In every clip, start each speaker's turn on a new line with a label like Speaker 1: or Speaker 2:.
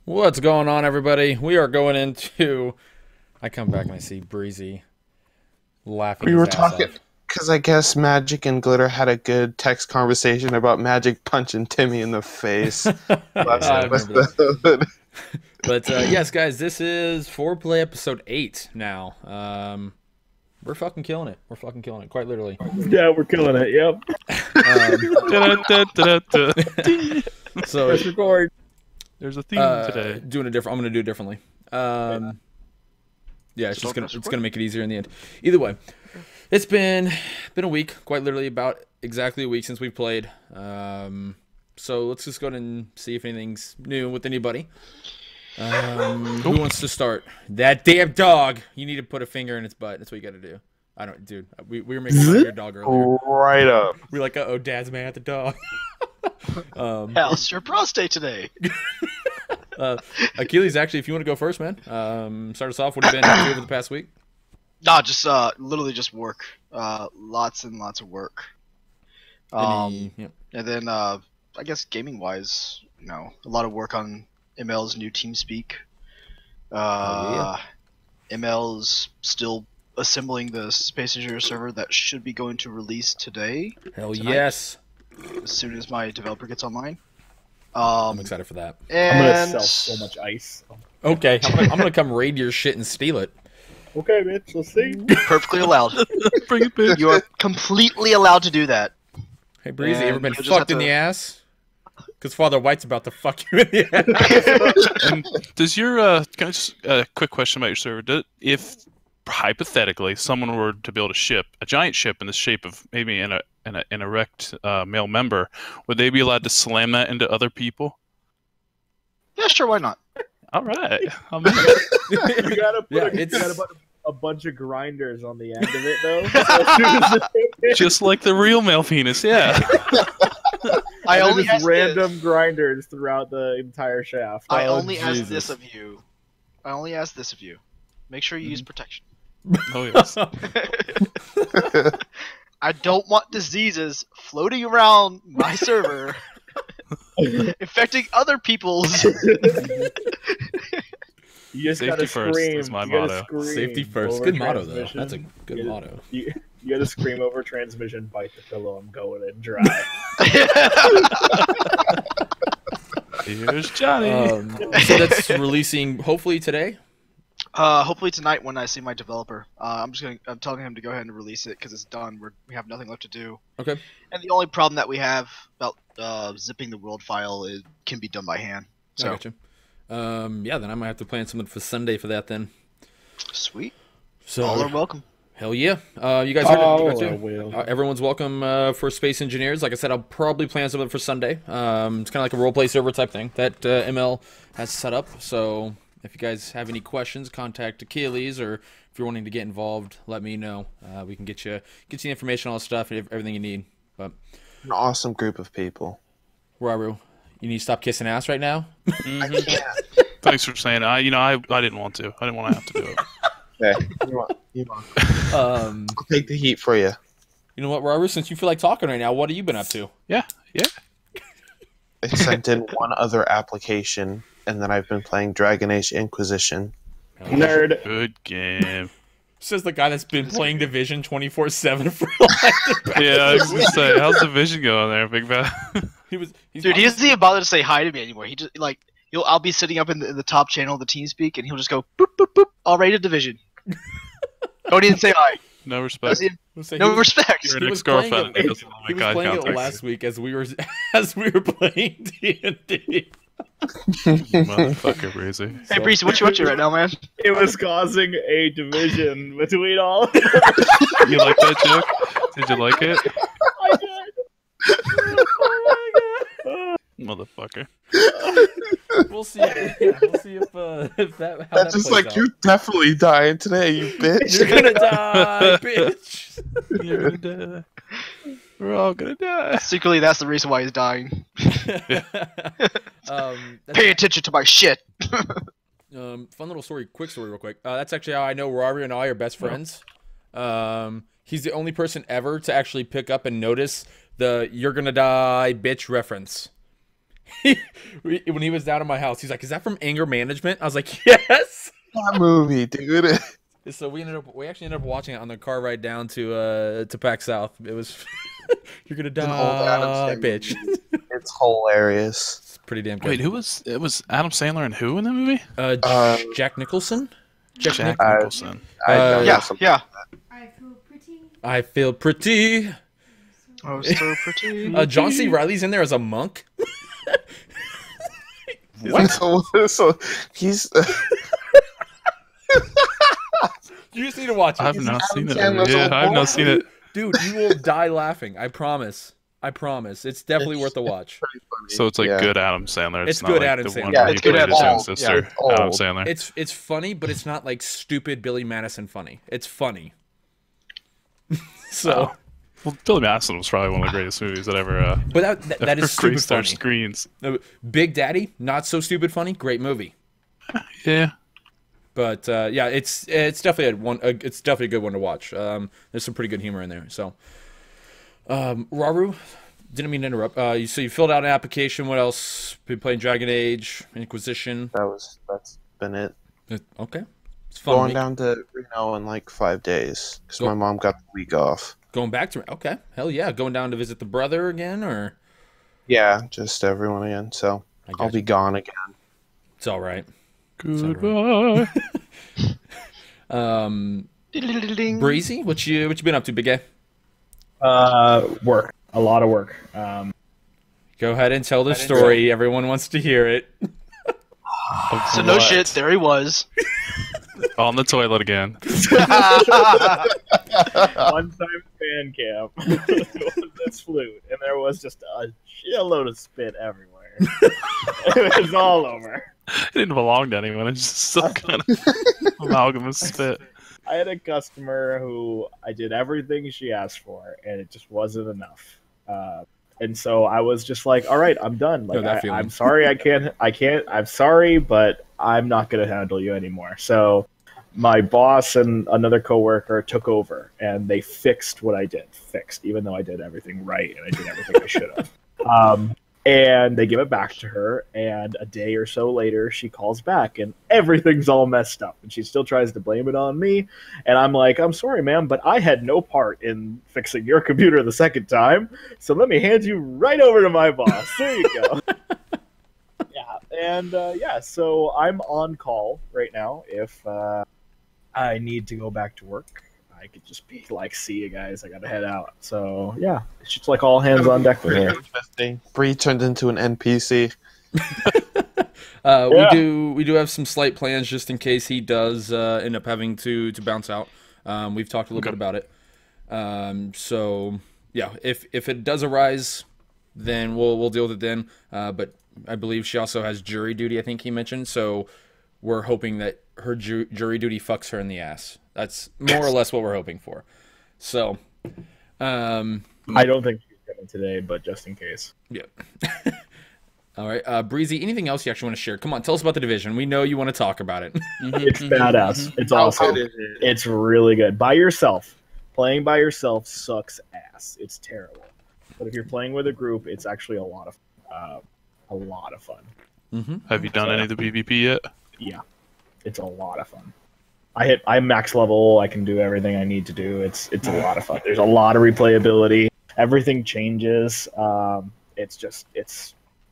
Speaker 1: What's going on, everybody? We are going into... I come back and I see Breezy laughing
Speaker 2: We
Speaker 1: his
Speaker 2: were
Speaker 1: ass
Speaker 2: talking
Speaker 1: off.
Speaker 2: because I guess Magic and Glitter had a good text conversation about Magic punching Timmy in the face last
Speaker 1: I remember that.
Speaker 2: episode.
Speaker 1: But yes, guys, this is FourPlay episode 8 now. We're fucking killing it. We're fucking killing it, quite literally.
Speaker 3: Yeah, we're killing it. Yep.
Speaker 1: So
Speaker 3: Let's record.
Speaker 4: There's a theme today.
Speaker 1: I'm gonna do it differently. Yeah, it's just gonna make it easier in the end. Either way, it's been a week, quite literally about exactly a week since we played. So let's just go ahead and see if anything's new with anybody. Who wants to start? That damn dog! You need to put a finger in its butt. That's what you got to do. I don't, dude. We were making fun of your dog earlier.
Speaker 2: Right up.
Speaker 1: We're like, oh, Dad's mad at the dog.
Speaker 5: How's your prostate today?
Speaker 1: Achilles, actually, if you want to go first, man, start us off. What have you been up to over the past week?
Speaker 5: Nah, just literally just work. Lots and lots of work.
Speaker 1: Yeah.
Speaker 5: And then I guess gaming wise, a lot of work on ML's new TeamSpeak. ML's still assembling the Space Engineer server that should be going to release tonight,
Speaker 1: Yes.
Speaker 5: as soon as my developer gets online.
Speaker 1: I'm excited for that.
Speaker 3: I'm gonna
Speaker 5: And
Speaker 3: sell so much ice.
Speaker 1: Okay, I'm gonna come raid your shit and steal it.
Speaker 3: Okay, bitch. Let's see.
Speaker 5: perfectly allowed.
Speaker 4: Bring it, bitch.
Speaker 5: You are completely allowed to do that.
Speaker 1: Hey, Breezy,
Speaker 5: And
Speaker 1: ever been
Speaker 5: you'll just
Speaker 1: fucked
Speaker 5: have
Speaker 1: in
Speaker 5: to-
Speaker 1: the ass? Because Father White's about to fuck you in the ass.
Speaker 4: And does your can I just quick question about your server? If hypothetically someone were to build a giant ship in the shape of maybe an erect male member, would they be allowed to slam that into other people?
Speaker 5: Yeah, sure, why not?
Speaker 4: All right, I'm in.
Speaker 3: You gotta put,
Speaker 1: Yeah,
Speaker 3: you
Speaker 1: it's-
Speaker 3: gotta put a bunch of grinders on the end of it, though. So as soon as it
Speaker 4: Just like the real male penis, yeah.
Speaker 5: I
Speaker 3: and then
Speaker 5: only
Speaker 3: just
Speaker 5: ask
Speaker 3: random
Speaker 5: this.
Speaker 3: grinders throughout the entire shaft.
Speaker 5: I
Speaker 1: Oh,
Speaker 5: only ask
Speaker 1: Jesus.
Speaker 5: this of you. I only ask this of you. Make sure you use protection.
Speaker 4: Oh yes.
Speaker 5: I don't want diseases floating around my server, infecting other people's.
Speaker 3: You just
Speaker 4: Safety
Speaker 3: gotta
Speaker 4: first
Speaker 3: scream.
Speaker 4: is my
Speaker 3: You gotta
Speaker 4: motto.
Speaker 3: scream
Speaker 1: Safety first.
Speaker 3: over
Speaker 1: Good motto, though.
Speaker 3: transmission.
Speaker 1: That's a good
Speaker 3: You-
Speaker 1: motto.
Speaker 3: You gotta scream over transmission, bite the pillow, I'm going in dry.
Speaker 4: Here's Johnny.
Speaker 1: So that's releasing hopefully today.
Speaker 5: Hopefully tonight when I see my developer. I'm telling him to go ahead and release it because it's done. We have nothing left to do.
Speaker 1: Okay.
Speaker 5: And the only problem that we have about zipping the world file is can be done by hand.
Speaker 1: I
Speaker 5: So
Speaker 1: gotcha. Yeah, then I might have to plan something for Sunday for that then.
Speaker 5: sweet.
Speaker 1: So
Speaker 5: All are welcome.
Speaker 1: hell yeah. You guys heard
Speaker 3: Oh,
Speaker 1: it.
Speaker 3: I will.
Speaker 1: Everyone's welcome for Space Engineers. Like I said, I'll probably plan something for Sunday. It's kind of like a roleplay server type thing that ML has set up. So if you guys have any questions, contact Achilles, or if you're wanting to get involved, let me know. We can get you the information, all the stuff, everything you need. But
Speaker 2: An awesome group of people.
Speaker 1: Raru, you need to stop kissing ass right now.
Speaker 2: I can't.
Speaker 4: Thanks for saying. I didn't want to. I didn't want to have to do it.
Speaker 2: Okay. You want. I'll take the heat for you.
Speaker 1: You know what, Raru? Since you feel like talking right now, what have you been up to?
Speaker 4: Yeah.
Speaker 2: I sent in one other application, and then I've been playing Dragon Age Inquisition.
Speaker 3: Nerd.
Speaker 4: Good game.
Speaker 1: Says the guy that's been playing Division 24/7 for like
Speaker 4: Yeah, I was gonna say, how's the vision going there, Big Bad?
Speaker 1: he's
Speaker 5: Dude, he doesn't even bother to say hi to me anymore. He just I'll be sitting up in the top channel of the TeamSpeak, and he'll just go boop boop boop. All rated division. Don't even say hi.
Speaker 4: No respect.
Speaker 5: No respect.
Speaker 4: You're
Speaker 1: He
Speaker 4: an
Speaker 1: was playing
Speaker 4: ex-girlfriend.
Speaker 1: it-
Speaker 4: He doesn't
Speaker 1: He
Speaker 4: like
Speaker 1: was
Speaker 4: eye
Speaker 1: playing it
Speaker 4: contact.
Speaker 1: last week as we were playing D&D.
Speaker 4: Motherfucker, Breezy.
Speaker 5: Hey, Breeze, what you up to right now, man?
Speaker 3: It was causing a division between all.
Speaker 4: You like that joke? Did you like it?
Speaker 3: I did.
Speaker 4: Motherfucker.
Speaker 1: We'll see. We'll see if that how
Speaker 2: That's
Speaker 1: that
Speaker 2: just
Speaker 1: plays
Speaker 2: like,
Speaker 1: out.
Speaker 2: you're definitely dying today, you bitch.
Speaker 1: You're gonna die, bitch.
Speaker 4: You're gonna die. We're all gonna die.
Speaker 5: Secretly, that's the reason why he's dying.
Speaker 1: That's,
Speaker 5: Pay attention to my shit.
Speaker 1: fun little story, quick story, real quick. That's actually how I know Rory and I are best friends. He's the only person ever to actually pick up and notice the "you're gonna die, bitch" reference. when he was down at my house, he's like, "Is that from Anger Management?" I was like, "Yes."
Speaker 2: That movie, dude.
Speaker 1: So we actually ended up watching it on the car ride down to Pac South. It was you're gonna
Speaker 2: An old Adam
Speaker 1: die,
Speaker 2: Sandler
Speaker 1: bitch.
Speaker 2: movie. It's hilarious.
Speaker 1: It's pretty damn good.
Speaker 4: Wait, it was Adam Sandler and who in the movie?
Speaker 1: Jack Nicholson.
Speaker 4: Jack
Speaker 1: Nic-
Speaker 4: Nicholson.
Speaker 2: I don't know
Speaker 5: Yeah,
Speaker 2: some-
Speaker 5: yeah.
Speaker 6: I feel pretty.
Speaker 1: I feel pretty.
Speaker 5: Oh, so pretty.
Speaker 1: John C. Riley's in there as a monk.
Speaker 2: So he's
Speaker 1: You just need to watch it.
Speaker 4: I've not seen it.
Speaker 2: Adam Sandler's
Speaker 4: Yeah,
Speaker 2: old
Speaker 4: I've
Speaker 2: boy.
Speaker 4: not seen it.
Speaker 1: Dude, you will die laughing. I promise. I promise. It's definitely worth a watch.
Speaker 2: pretty funny.
Speaker 4: So it's like
Speaker 2: Yeah.
Speaker 4: good Adam Sandler.
Speaker 1: It's
Speaker 4: not
Speaker 1: good
Speaker 4: like
Speaker 1: Adam
Speaker 4: the
Speaker 1: Sandler.
Speaker 4: one
Speaker 1: Yeah,
Speaker 4: where
Speaker 5: it's
Speaker 4: he
Speaker 5: good
Speaker 4: played his
Speaker 5: Adam
Speaker 4: own
Speaker 2: Sandler.
Speaker 4: sister,
Speaker 2: Yeah, it's
Speaker 4: Adam
Speaker 2: old.
Speaker 4: Sandler.
Speaker 1: It's funny, but it's not like stupid Billy Madison funny. It's funny. So,
Speaker 4: Well, Billy Madison was probably one of the greatest movies that ever.
Speaker 1: but that is
Speaker 4: ever
Speaker 1: stupid
Speaker 4: graced our
Speaker 1: funny.
Speaker 4: screens.
Speaker 1: Big Daddy, not so stupid funny. Great movie.
Speaker 4: Yeah.
Speaker 1: But yeah, it's definitely it's definitely a good one to watch. There's some pretty good humor in there. So, Raru, didn't mean to interrupt. So you filled out an application. What else? Been playing Dragon Age, Inquisition.
Speaker 2: That's been it.
Speaker 1: Okay, it's fun.
Speaker 2: Going
Speaker 1: week.
Speaker 2: down to Reno in like 5 days because
Speaker 1: Go-
Speaker 2: my mom got the week off.
Speaker 1: Going back to okay, hell yeah, going down to visit the brother again, or
Speaker 2: Yeah, just everyone again. So
Speaker 1: I guess
Speaker 2: I'll be gone again.
Speaker 1: it's all right.
Speaker 4: Goodbye.
Speaker 5: Ding.
Speaker 1: Breezy, what you been up to, big guy?
Speaker 3: Work. A lot of work.
Speaker 1: Go ahead and tell the story. Everyone wants to hear it.
Speaker 5: So no shit, there he was.
Speaker 4: On the toilet again.
Speaker 3: One time fan camp was this flute, and there was just a shitload of spit everywhere. It was all over.
Speaker 4: It didn't belong to anyone. It's just some kind of amalgam of spit.
Speaker 3: I had a customer who I did everything she asked for, and it just wasn't enough. And so I was just like, "All right, I'm done. Like,
Speaker 1: that feeling.
Speaker 3: I'm sorry, I can't. I'm sorry, but I'm not going to handle you anymore." So my boss and another coworker took over, and they fixed what I did. Fixed, even though I did everything right and I did everything I should have. And they give it back to her, and a day or so later, she calls back, and everything's all messed up, and she still tries to blame it on me, and I'm like, "I'm sorry, ma'am, but I had no part in fixing your computer the second time, so let me hand you right over to my boss." There you go. Yeah, so I'm on call right now. If I need to go back to work, I could just be like, "See you guys, I gotta head out." So yeah, it's just like all hands on deck for
Speaker 2: Pretty
Speaker 3: here.
Speaker 2: interesting. Bree turned into an NPC.
Speaker 3: Yeah.
Speaker 1: We do have some slight plans just in case he does end up having to bounce out. We've talked a little bit about it. So yeah, if it does arise, then we'll deal with it then. But I believe she also has jury duty, I think he mentioned. So we're hoping that her jury duty fucks her in the ass. That's more or less what we're hoping for. So,
Speaker 3: I don't think she's coming today, but just in case.
Speaker 1: yeah. All right, Breezy, anything else you actually want to share? Come on, tell us about the division. We know you want to talk about it.
Speaker 3: It's badass. It's
Speaker 2: How
Speaker 3: awesome.
Speaker 2: good is it?
Speaker 3: It's really good. By yourself, playing by yourself sucks ass. It's terrible. But if you're playing with a group, it's actually a lot of fun.
Speaker 4: Have you done any of the PvP yet?
Speaker 3: Yeah, it's a lot of fun. I'm max level. I can do everything I need to do. It's a lot of fun. There's a lot of replayability. Everything changes.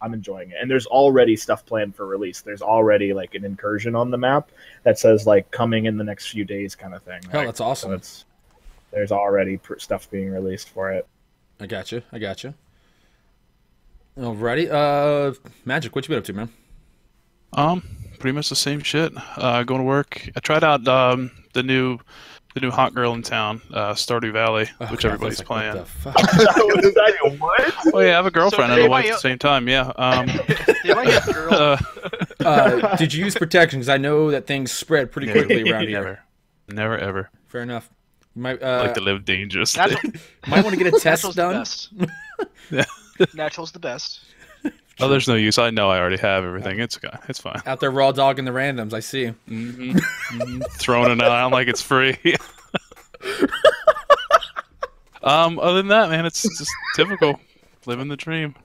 Speaker 3: I'm enjoying it. And there's already stuff planned for release. There's already like an incursion on the map that says like coming in the next few days kind of thing.
Speaker 1: Hell,
Speaker 3: right?
Speaker 1: that's awesome.
Speaker 3: So there's already stuff being released for it.
Speaker 1: I got you. Alrighty. Magic, what you been up to, man?
Speaker 4: Pretty much the same shit. Going to work. I tried out the new hot girl in town, Stardew Valley, which
Speaker 1: Okay, I
Speaker 4: everybody's
Speaker 1: was like,
Speaker 4: playing.
Speaker 1: what the fuck?
Speaker 3: What?
Speaker 4: Oh yeah, I have a girlfriend
Speaker 5: So
Speaker 4: and a
Speaker 5: they
Speaker 4: wife
Speaker 5: might-
Speaker 4: at the same time. Yeah.
Speaker 5: They might get girl.
Speaker 1: Did you use protection? Because I know that things spread pretty quickly around here.
Speaker 4: Never ever.
Speaker 1: Fair enough. You might
Speaker 4: Like to live dangerously.
Speaker 5: Natural,
Speaker 1: might want to get a test
Speaker 5: natural's
Speaker 1: done.
Speaker 5: the best. Natural's the best.
Speaker 4: Oh, there's no use. I know I already have everything. It's okay. It's fine.
Speaker 1: Out there raw dogging the randoms. I see.
Speaker 4: Throwing it out like it's free. Other than that, man, it's just typical Living the dream.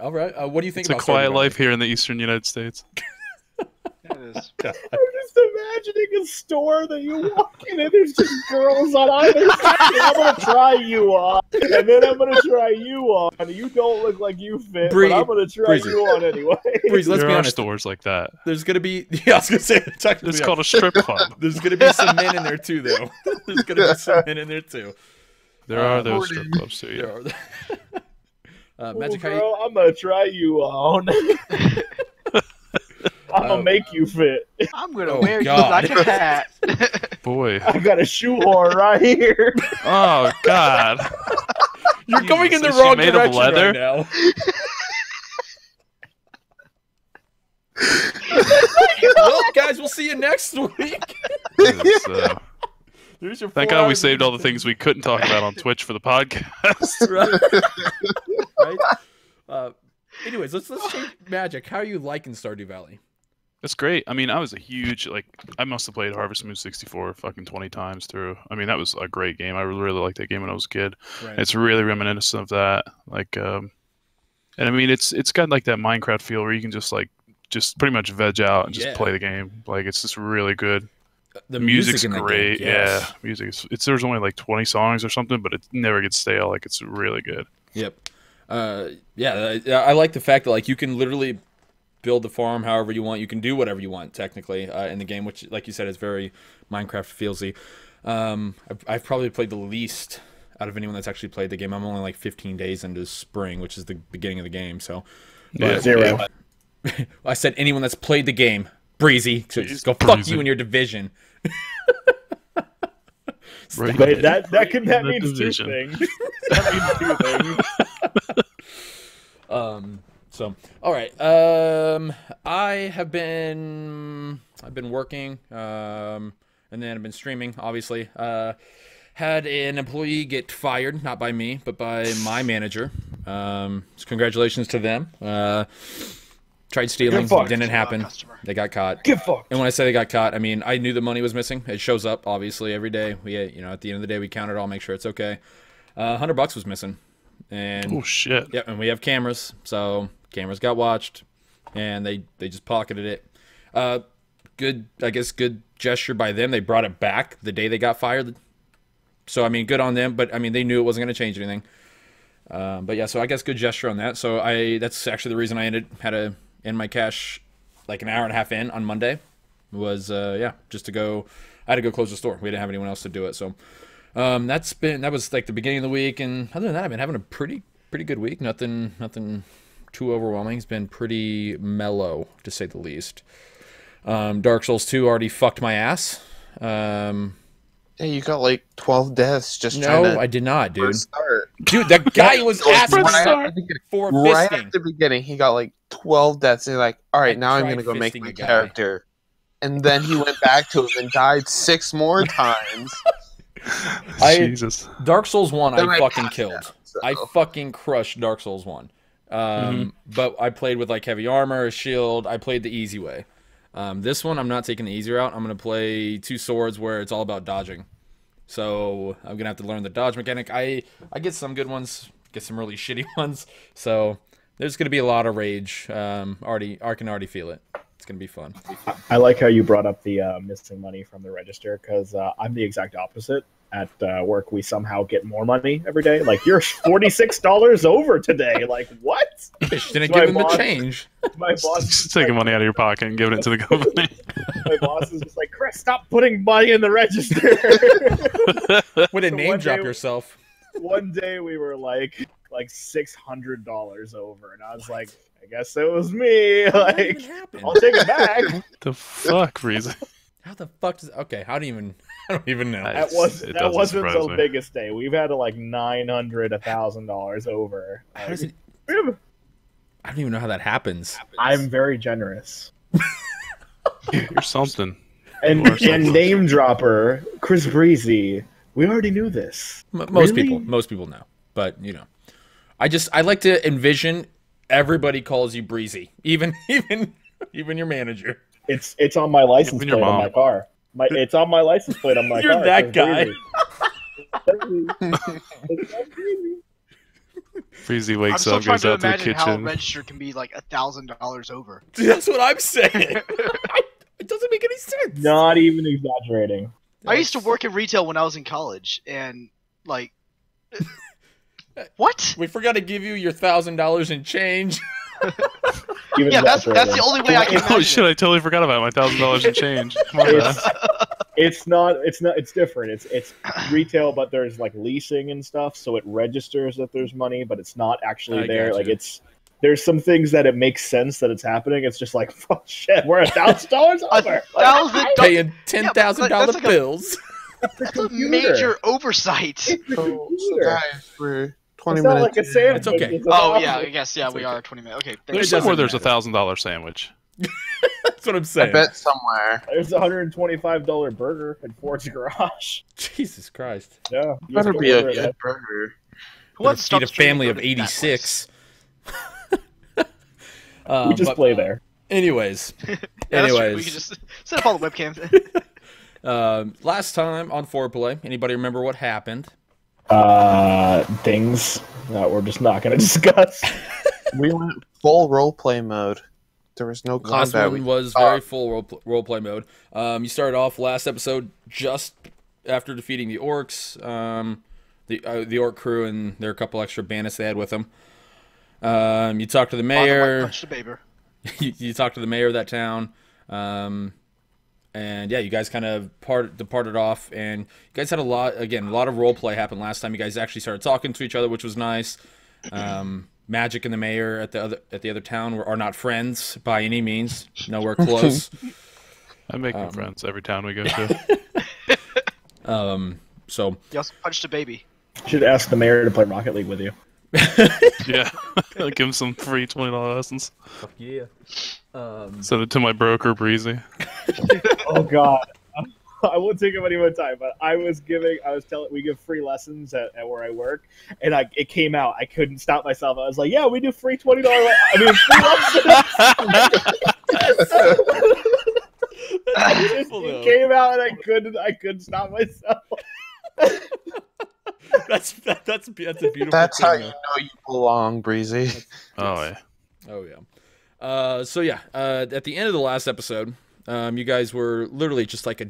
Speaker 1: All right. What do you think
Speaker 4: It's a
Speaker 1: about
Speaker 4: quiet
Speaker 1: Stardew
Speaker 4: life here in the eastern United States.
Speaker 5: It is.
Speaker 3: I'm just imagining a store that you walk in and there's just girls on either side. I'm gonna try you on, and then I'm gonna try you on. You don't look like you fit, but I'm gonna try you on anyway.
Speaker 1: Breeze, let's
Speaker 4: There
Speaker 1: be
Speaker 4: are
Speaker 1: honest.
Speaker 4: stores like that.
Speaker 1: There's gonna be. Yeah, I was gonna say.
Speaker 4: It's called a strip club.
Speaker 1: There's gonna be some men in there too, though. There's gonna be some men in there too.
Speaker 4: There are those strip clubs too.
Speaker 1: There
Speaker 4: Yeah.
Speaker 1: are.
Speaker 3: Cool,
Speaker 1: Magic,
Speaker 3: girl, I'm gonna try you on. I'm gonna make you fit.
Speaker 5: I'm gonna
Speaker 1: Oh,
Speaker 5: wear
Speaker 1: God.
Speaker 5: you like a hat.
Speaker 4: Boy.
Speaker 3: I got a shoehorn right here.
Speaker 4: Oh God.
Speaker 1: You're going in the
Speaker 4: Is she
Speaker 1: wrong
Speaker 4: made of
Speaker 1: direction
Speaker 4: leather?
Speaker 1: right now. Well, guys, we'll see you next week. There's your
Speaker 4: Thank
Speaker 1: 4
Speaker 4: God we
Speaker 1: hours
Speaker 4: saved
Speaker 1: of-
Speaker 4: all the things we couldn't talk about on Twitch for the podcast.
Speaker 1: Right? Anyways, let's change Magic. How are you liking Stardew Valley?
Speaker 4: That's great. I mean, I was a huge I must have played Harvest Moon 64 fucking 20 times through. I mean, that was a great game. I really liked that game when I was a kid.
Speaker 1: Right.
Speaker 4: It's really reminiscent of that. And I mean, it's got like that Minecraft feel where you can just pretty much veg out and just play the game. Like it's just really good.
Speaker 1: The
Speaker 4: Music's
Speaker 1: music in that
Speaker 4: great.
Speaker 1: game, yes.
Speaker 4: Yeah, music. There's only like 20 songs or something, but it never gets stale. Like it's really good.
Speaker 1: Yep. I like the fact that like you can literally build the farm however you want. You can do whatever you want technically in the game, which, like you said, is very Minecraft feelsy. I've probably played the least out of anyone that's actually played the game. I'm only like 15 days into spring, which is the beginning of the game. So,
Speaker 4: Yeah,
Speaker 3: Zero.
Speaker 1: I said anyone that's played the game, Breezy. So just go fuck
Speaker 4: Breezy.
Speaker 1: you in your division.
Speaker 4: Right.
Speaker 3: Wait, that means two
Speaker 4: division.
Speaker 3: things. That means two things.
Speaker 1: So, all right. I've been working, and then I've been streaming. Obviously, had an employee get fired, not by me, but by my manager. So congratulations to them. Tried stealing,
Speaker 3: Get fucked.
Speaker 1: didn't happen.
Speaker 5: Customer.
Speaker 1: They got caught.
Speaker 3: Get fucked.
Speaker 1: And when I say they got caught, I mean I knew the money was missing. It shows up obviously every day. We, at the end of the day, we count it all, make sure it's okay. $100 was missing, and
Speaker 4: Oh shit.
Speaker 1: yeah, and we have cameras, so cameras got watched, and they just pocketed it. Good gesture by them. They brought it back the day they got fired. So I mean, good on them. But I mean, they knew it wasn't going to change anything. But yeah, so I guess good gesture on that. So that's actually the reason I had to end my cash like an hour and a half in on Monday. Was just to go. I had to go close the store. We didn't have anyone else to do it. So that was like the beginning of the week, and other than that, I've been having a pretty good week. Nothing too overwhelming. It's been pretty mellow, to say the least. Dark Souls 2 already fucked my ass.
Speaker 2: Yeah, you got like 12 deaths just
Speaker 1: No,
Speaker 2: trying to
Speaker 1: I did not, dude.
Speaker 2: start.
Speaker 1: Dude, that guy was asking for
Speaker 2: Right
Speaker 1: fisting.
Speaker 2: at the beginning, he got like 12 deaths, and he's like, all right,
Speaker 1: I
Speaker 2: now I'm
Speaker 1: tried
Speaker 2: going to go make
Speaker 1: fisting
Speaker 2: my
Speaker 1: a guy.
Speaker 2: character. And then he went back to him and died 6 more times.
Speaker 4: Jesus.
Speaker 1: Dark Souls 1,
Speaker 2: Then
Speaker 1: I
Speaker 2: I
Speaker 1: fucking
Speaker 2: passed
Speaker 1: killed.
Speaker 2: out, so.
Speaker 1: I fucking crushed Dark Souls 1. But I played with like heavy armor, a shield. I played the easy way. This one, I'm not taking the easy route. I'm going to play 2 swords where it's all about dodging. So I'm going to have to learn the dodge mechanic. I get some good ones, get some really shitty ones. So there's going to be a lot of rage. I can already feel it. It's going to be fun.
Speaker 3: I like how you brought up the missing money from the register, because I'm the exact opposite. At work, we somehow get more money every day. Like, you're $46 over today. Like, what?
Speaker 1: Bitch, didn't
Speaker 3: My
Speaker 1: give him the
Speaker 3: boss-
Speaker 1: change.
Speaker 3: My boss,
Speaker 4: Just taking money out of your pocket and giving it to the company.
Speaker 3: my boss is just like, Chris, stop putting money in the register.
Speaker 1: Way to
Speaker 3: So
Speaker 1: name
Speaker 3: one
Speaker 1: drop
Speaker 3: day-
Speaker 1: yourself.
Speaker 3: One day we were like $600 over, and I was like, I guess it was me.
Speaker 1: How did that
Speaker 3: Like,
Speaker 1: even happen?
Speaker 3: I'll take it back.
Speaker 4: The fuck, Reason?
Speaker 1: How the fuck does? Okay, I don't even know.
Speaker 3: That
Speaker 4: It doesn't
Speaker 3: wasn't
Speaker 4: surprise
Speaker 3: the
Speaker 4: me.
Speaker 3: biggest day. We've had like $900, $1,000 over.
Speaker 1: How does it?
Speaker 3: Like,
Speaker 1: I don't even know how that happens.
Speaker 3: I'm very generous.
Speaker 4: You're something.
Speaker 3: And
Speaker 4: Or something.
Speaker 3: name dropper Chris Breezy. We already knew this.
Speaker 1: Most
Speaker 3: Really?
Speaker 1: people know, but I like to envision everybody calls you Breezy, even your manager.
Speaker 3: It's on my license
Speaker 4: Even your
Speaker 3: plate on
Speaker 4: mom.
Speaker 3: my car. It's on my license plate on my
Speaker 1: You're
Speaker 3: car.
Speaker 1: that
Speaker 3: Chris
Speaker 1: guy.
Speaker 3: Breezy. It's Chris Breezy.
Speaker 4: Freezy
Speaker 5: I'm
Speaker 4: wakes
Speaker 5: still
Speaker 4: up,
Speaker 5: trying
Speaker 4: goes
Speaker 5: to
Speaker 4: out to the
Speaker 5: imagine how a
Speaker 4: kitchen.
Speaker 5: register can be like $1,000 over.
Speaker 1: That's what I'm saying. It doesn't make any sense.
Speaker 3: Not even exaggerating.
Speaker 5: I used to work in retail when I was in college, and like, what?
Speaker 1: We forgot to give you your $1,000 in change.
Speaker 3: Even
Speaker 5: Yeah, that's the
Speaker 3: exaggerating.
Speaker 5: only way I can
Speaker 4: Oh
Speaker 5: imagine
Speaker 4: shit!
Speaker 5: it.
Speaker 4: I totally forgot about my $1,000 in change. My bad.
Speaker 3: It's different. It's retail, but there's like leasing and stuff, so it registers that there's money, but it's not actually
Speaker 1: I
Speaker 3: there.
Speaker 1: gotcha.
Speaker 3: Like there's some things that it makes sense that it's happening. It's just like, oh shit, we're $1,000 over.
Speaker 5: $1,000
Speaker 1: Paying $10,000
Speaker 5: that's like a-
Speaker 1: bills.
Speaker 5: That's a major oversight.
Speaker 2: So guys, we're 20
Speaker 3: It's not
Speaker 2: minutes.
Speaker 3: like a sandwich.
Speaker 1: It's okay.
Speaker 3: It's a
Speaker 5: Oh
Speaker 3: lot.
Speaker 5: yeah, I guess we
Speaker 1: okay.
Speaker 5: are 20 minutes. Okay,
Speaker 4: There's
Speaker 1: doesn't
Speaker 4: somewhere there's a
Speaker 1: matter.
Speaker 4: $1,000 sandwich.
Speaker 1: That's what I'm
Speaker 2: I
Speaker 1: saying.
Speaker 2: bet somewhere.
Speaker 3: There's a $125 burger in Ford's garage.
Speaker 1: Jesus Christ.
Speaker 3: Yeah, you
Speaker 2: Better
Speaker 3: just
Speaker 2: be a
Speaker 3: order it.
Speaker 2: good burger.
Speaker 5: Who wants to
Speaker 1: Feed a
Speaker 5: stop streaming
Speaker 1: family
Speaker 5: and
Speaker 1: of
Speaker 5: go to that place?
Speaker 1: 86.
Speaker 3: We just
Speaker 1: But
Speaker 3: play there.
Speaker 1: anyways,
Speaker 5: Yeah, that's true. We
Speaker 1: anyways,
Speaker 5: could just set up all the webcams.
Speaker 1: last time on FourPlay, anybody remember what happened?
Speaker 3: Things that we're just not going to discuss.
Speaker 2: We went full roleplay mode. There was no
Speaker 1: Last
Speaker 2: combat.
Speaker 1: one was very full roleplay mode. You started off last episode just after defeating the orcs, the orc crew, and there are a couple extra bandits they had with them. You talked to the mayor.
Speaker 5: Punch the baber.
Speaker 1: you talked to the mayor of that town, and yeah, you guys kind of departed off, and you guys had a lot of role play happen last time. You guys actually started talking to each other, which was nice. Magic and the mayor at the other town are not friends by any means, nowhere close.
Speaker 4: I make new friends every town we go to.
Speaker 1: So
Speaker 5: You also punched a baby.
Speaker 3: Should ask the mayor to play Rocket League with you.
Speaker 4: Yeah, I'll give him some free $20 lessons.
Speaker 1: yeah,
Speaker 4: Send it to my broker, Breezy.
Speaker 3: Oh God, I won't take up any more time. But we give free lessons at where I work, and it came out. I couldn't stop myself. I was like, yeah, we do free $20. It came out, and I couldn't stop myself.
Speaker 1: that's a beautiful.
Speaker 2: That's
Speaker 1: thing,
Speaker 2: how
Speaker 1: though.
Speaker 2: you know you belong, Breezy.
Speaker 4: Oh yeah.
Speaker 1: Oh yeah. So yeah, at the end of the last episode, you guys were literally just like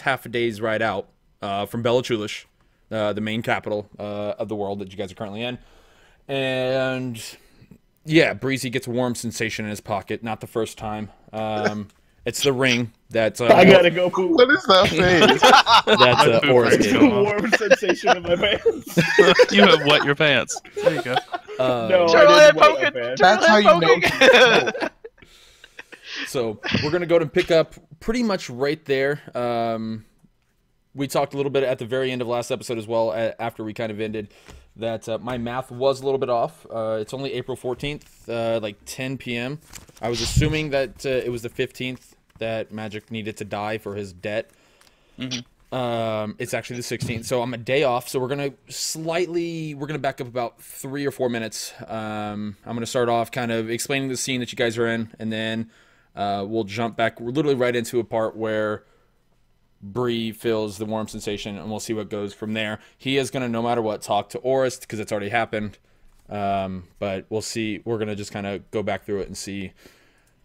Speaker 1: half a day's ride out from Bela Chulish, the main capital of the world that you guys are currently in, and yeah, Breezy gets a warm sensation in his pocket. Not the first time. It's the ring that
Speaker 3: I gotta go poop.
Speaker 2: What is that face?
Speaker 1: that Aura's
Speaker 4: It's
Speaker 1: gave.
Speaker 4: going on.
Speaker 3: Warm sensation in my pants.
Speaker 4: You have wet your pants. There you go.
Speaker 3: No,
Speaker 5: Turn
Speaker 3: I
Speaker 5: on
Speaker 3: didn't wear
Speaker 5: poking.
Speaker 3: my pants.
Speaker 2: That's how you know.
Speaker 5: Poking.
Speaker 1: So we're gonna go and pick up pretty much right there. We talked a little bit at the very end of last episode as well, after we kind of ended, that my math was a little bit off. It's only April 14th, like 10 p.m. I was assuming that it was the 15th that Magic needed to die for his debt. Mm-hmm. It's actually the 16th, so I'm a day off. So we're gonna back up about 3 or 4 minutes. I'm gonna start off kind of explaining the scene that you guys are in, and then we'll jump back. We're literally right into a part where Bree feels the warm sensation, and we'll see what goes from there. He is gonna, no matter what, talk to Orist because it's already happened. But we'll see. We're gonna just kind of go back through it and see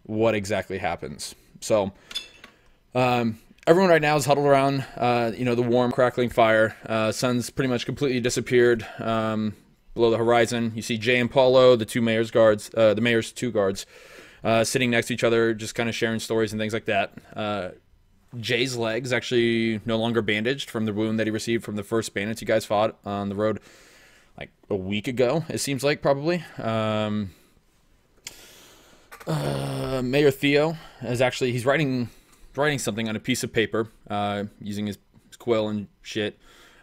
Speaker 1: what exactly happens. So, everyone right now is huddled around, the warm, crackling fire. Sun's pretty much completely disappeared below the horizon. You see Jay and Paulo, the mayor's two guards, sitting next to each other, just kind of sharing stories and things like that. Jay's leg's actually no longer bandaged from the wound that he received from the first bandits you guys fought on the road like a week ago, it seems like, probably. Mayor Theo he's writing something on a piece of paper using his quill and shit.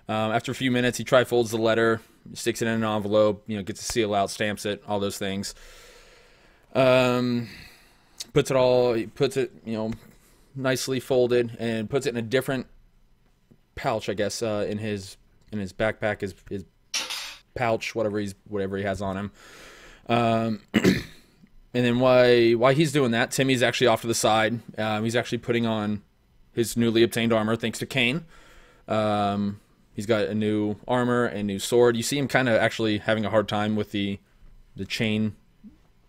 Speaker 1: After a few minutes, he trifolds the letter, sticks it in an envelope, gets a seal out, stamps it, all those things. Puts it nicely folded, and puts it in a different pouch, I guess, in his backpack, his pouch, whatever he has on him. And then while he's doing that, Timmy's actually off to the side. He's actually putting on his newly obtained armor, thanks to Kane. He's got a new armor and new sword. You see him kind of actually having a hard time with the chain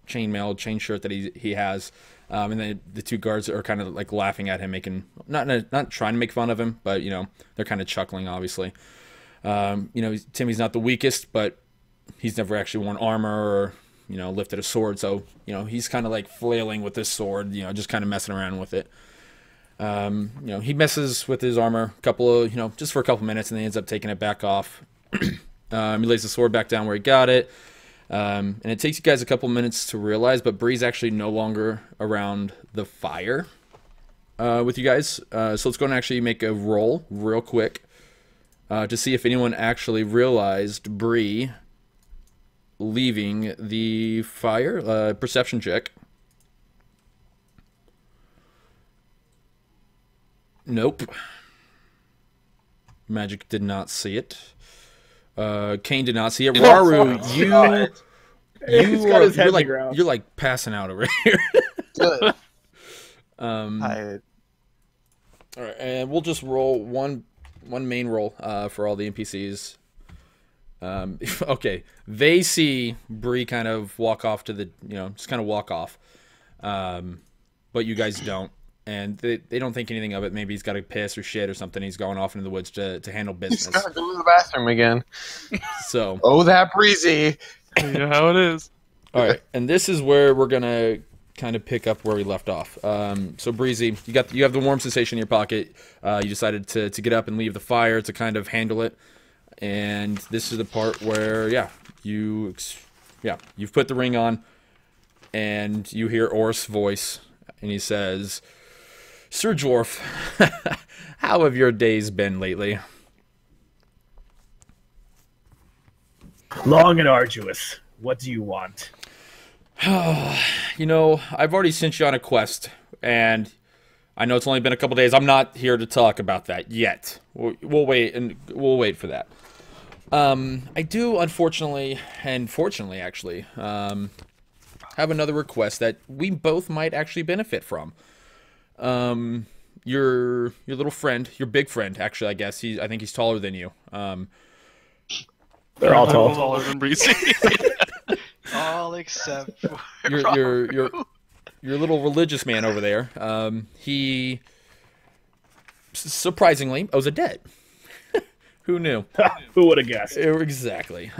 Speaker 1: shirt that he has. And then the two guards are kind of like laughing at him, making not trying to make fun of him, but they're kind of chuckling. Obviously, Timmy's not the weakest, but he's never actually worn armor or lifted a sword, so he's kind of like flailing with this sword, just kind of messing around with it. He messes with his armor just for a couple minutes, and then he ends up taking it back off. He lays the sword back down where he got it. And it takes you guys a couple minutes to realize, but Bree's actually no longer around the fire with you guys. So let's go and actually make a roll real quick to see if anyone actually realized Bree leaving the fire. Perception check. Nope. Magic did not see it. Kane did not see it. Raru, you're like passing out over here.
Speaker 2: Good.
Speaker 1: All right, and we'll just roll one main roll for all the NPCs. Okay, they see Bree kind of walk off to just kind of walk off, but you guys don't. And they don't think anything of it. Maybe he's got to piss or shit or something. He's going off into the woods to handle business.
Speaker 2: He's got to go to the bathroom again.
Speaker 1: So.
Speaker 2: Oh, that breezy.
Speaker 4: You know how it is.
Speaker 1: All right, and this is where we're gonna kind of pick up where we left off. So breezy, you have the warm sensation in your pocket. You decided to get up and leave the fire to kind of handle it. And this is the part where you've put the ring on, and you hear Orr's voice, and he says, Sir Dwarf, how have your days been lately?
Speaker 3: Long and arduous. What do you want?
Speaker 1: I've already sent you on a quest, and I know it's only been a couple days. I'm not here to talk about that yet. We'll wait, and we'll wait for that. I do, unfortunately, and fortunately, actually, have another request that we both might actually benefit from. Your little friend, your big friend, actually, I guess. I think he's taller than you.
Speaker 3: They're all tall.
Speaker 4: Taller than Breezy.
Speaker 5: All except for
Speaker 1: your little religious man over there. He surprisingly owes a debt. Who knew?
Speaker 3: Who would have guessed?
Speaker 1: Exactly.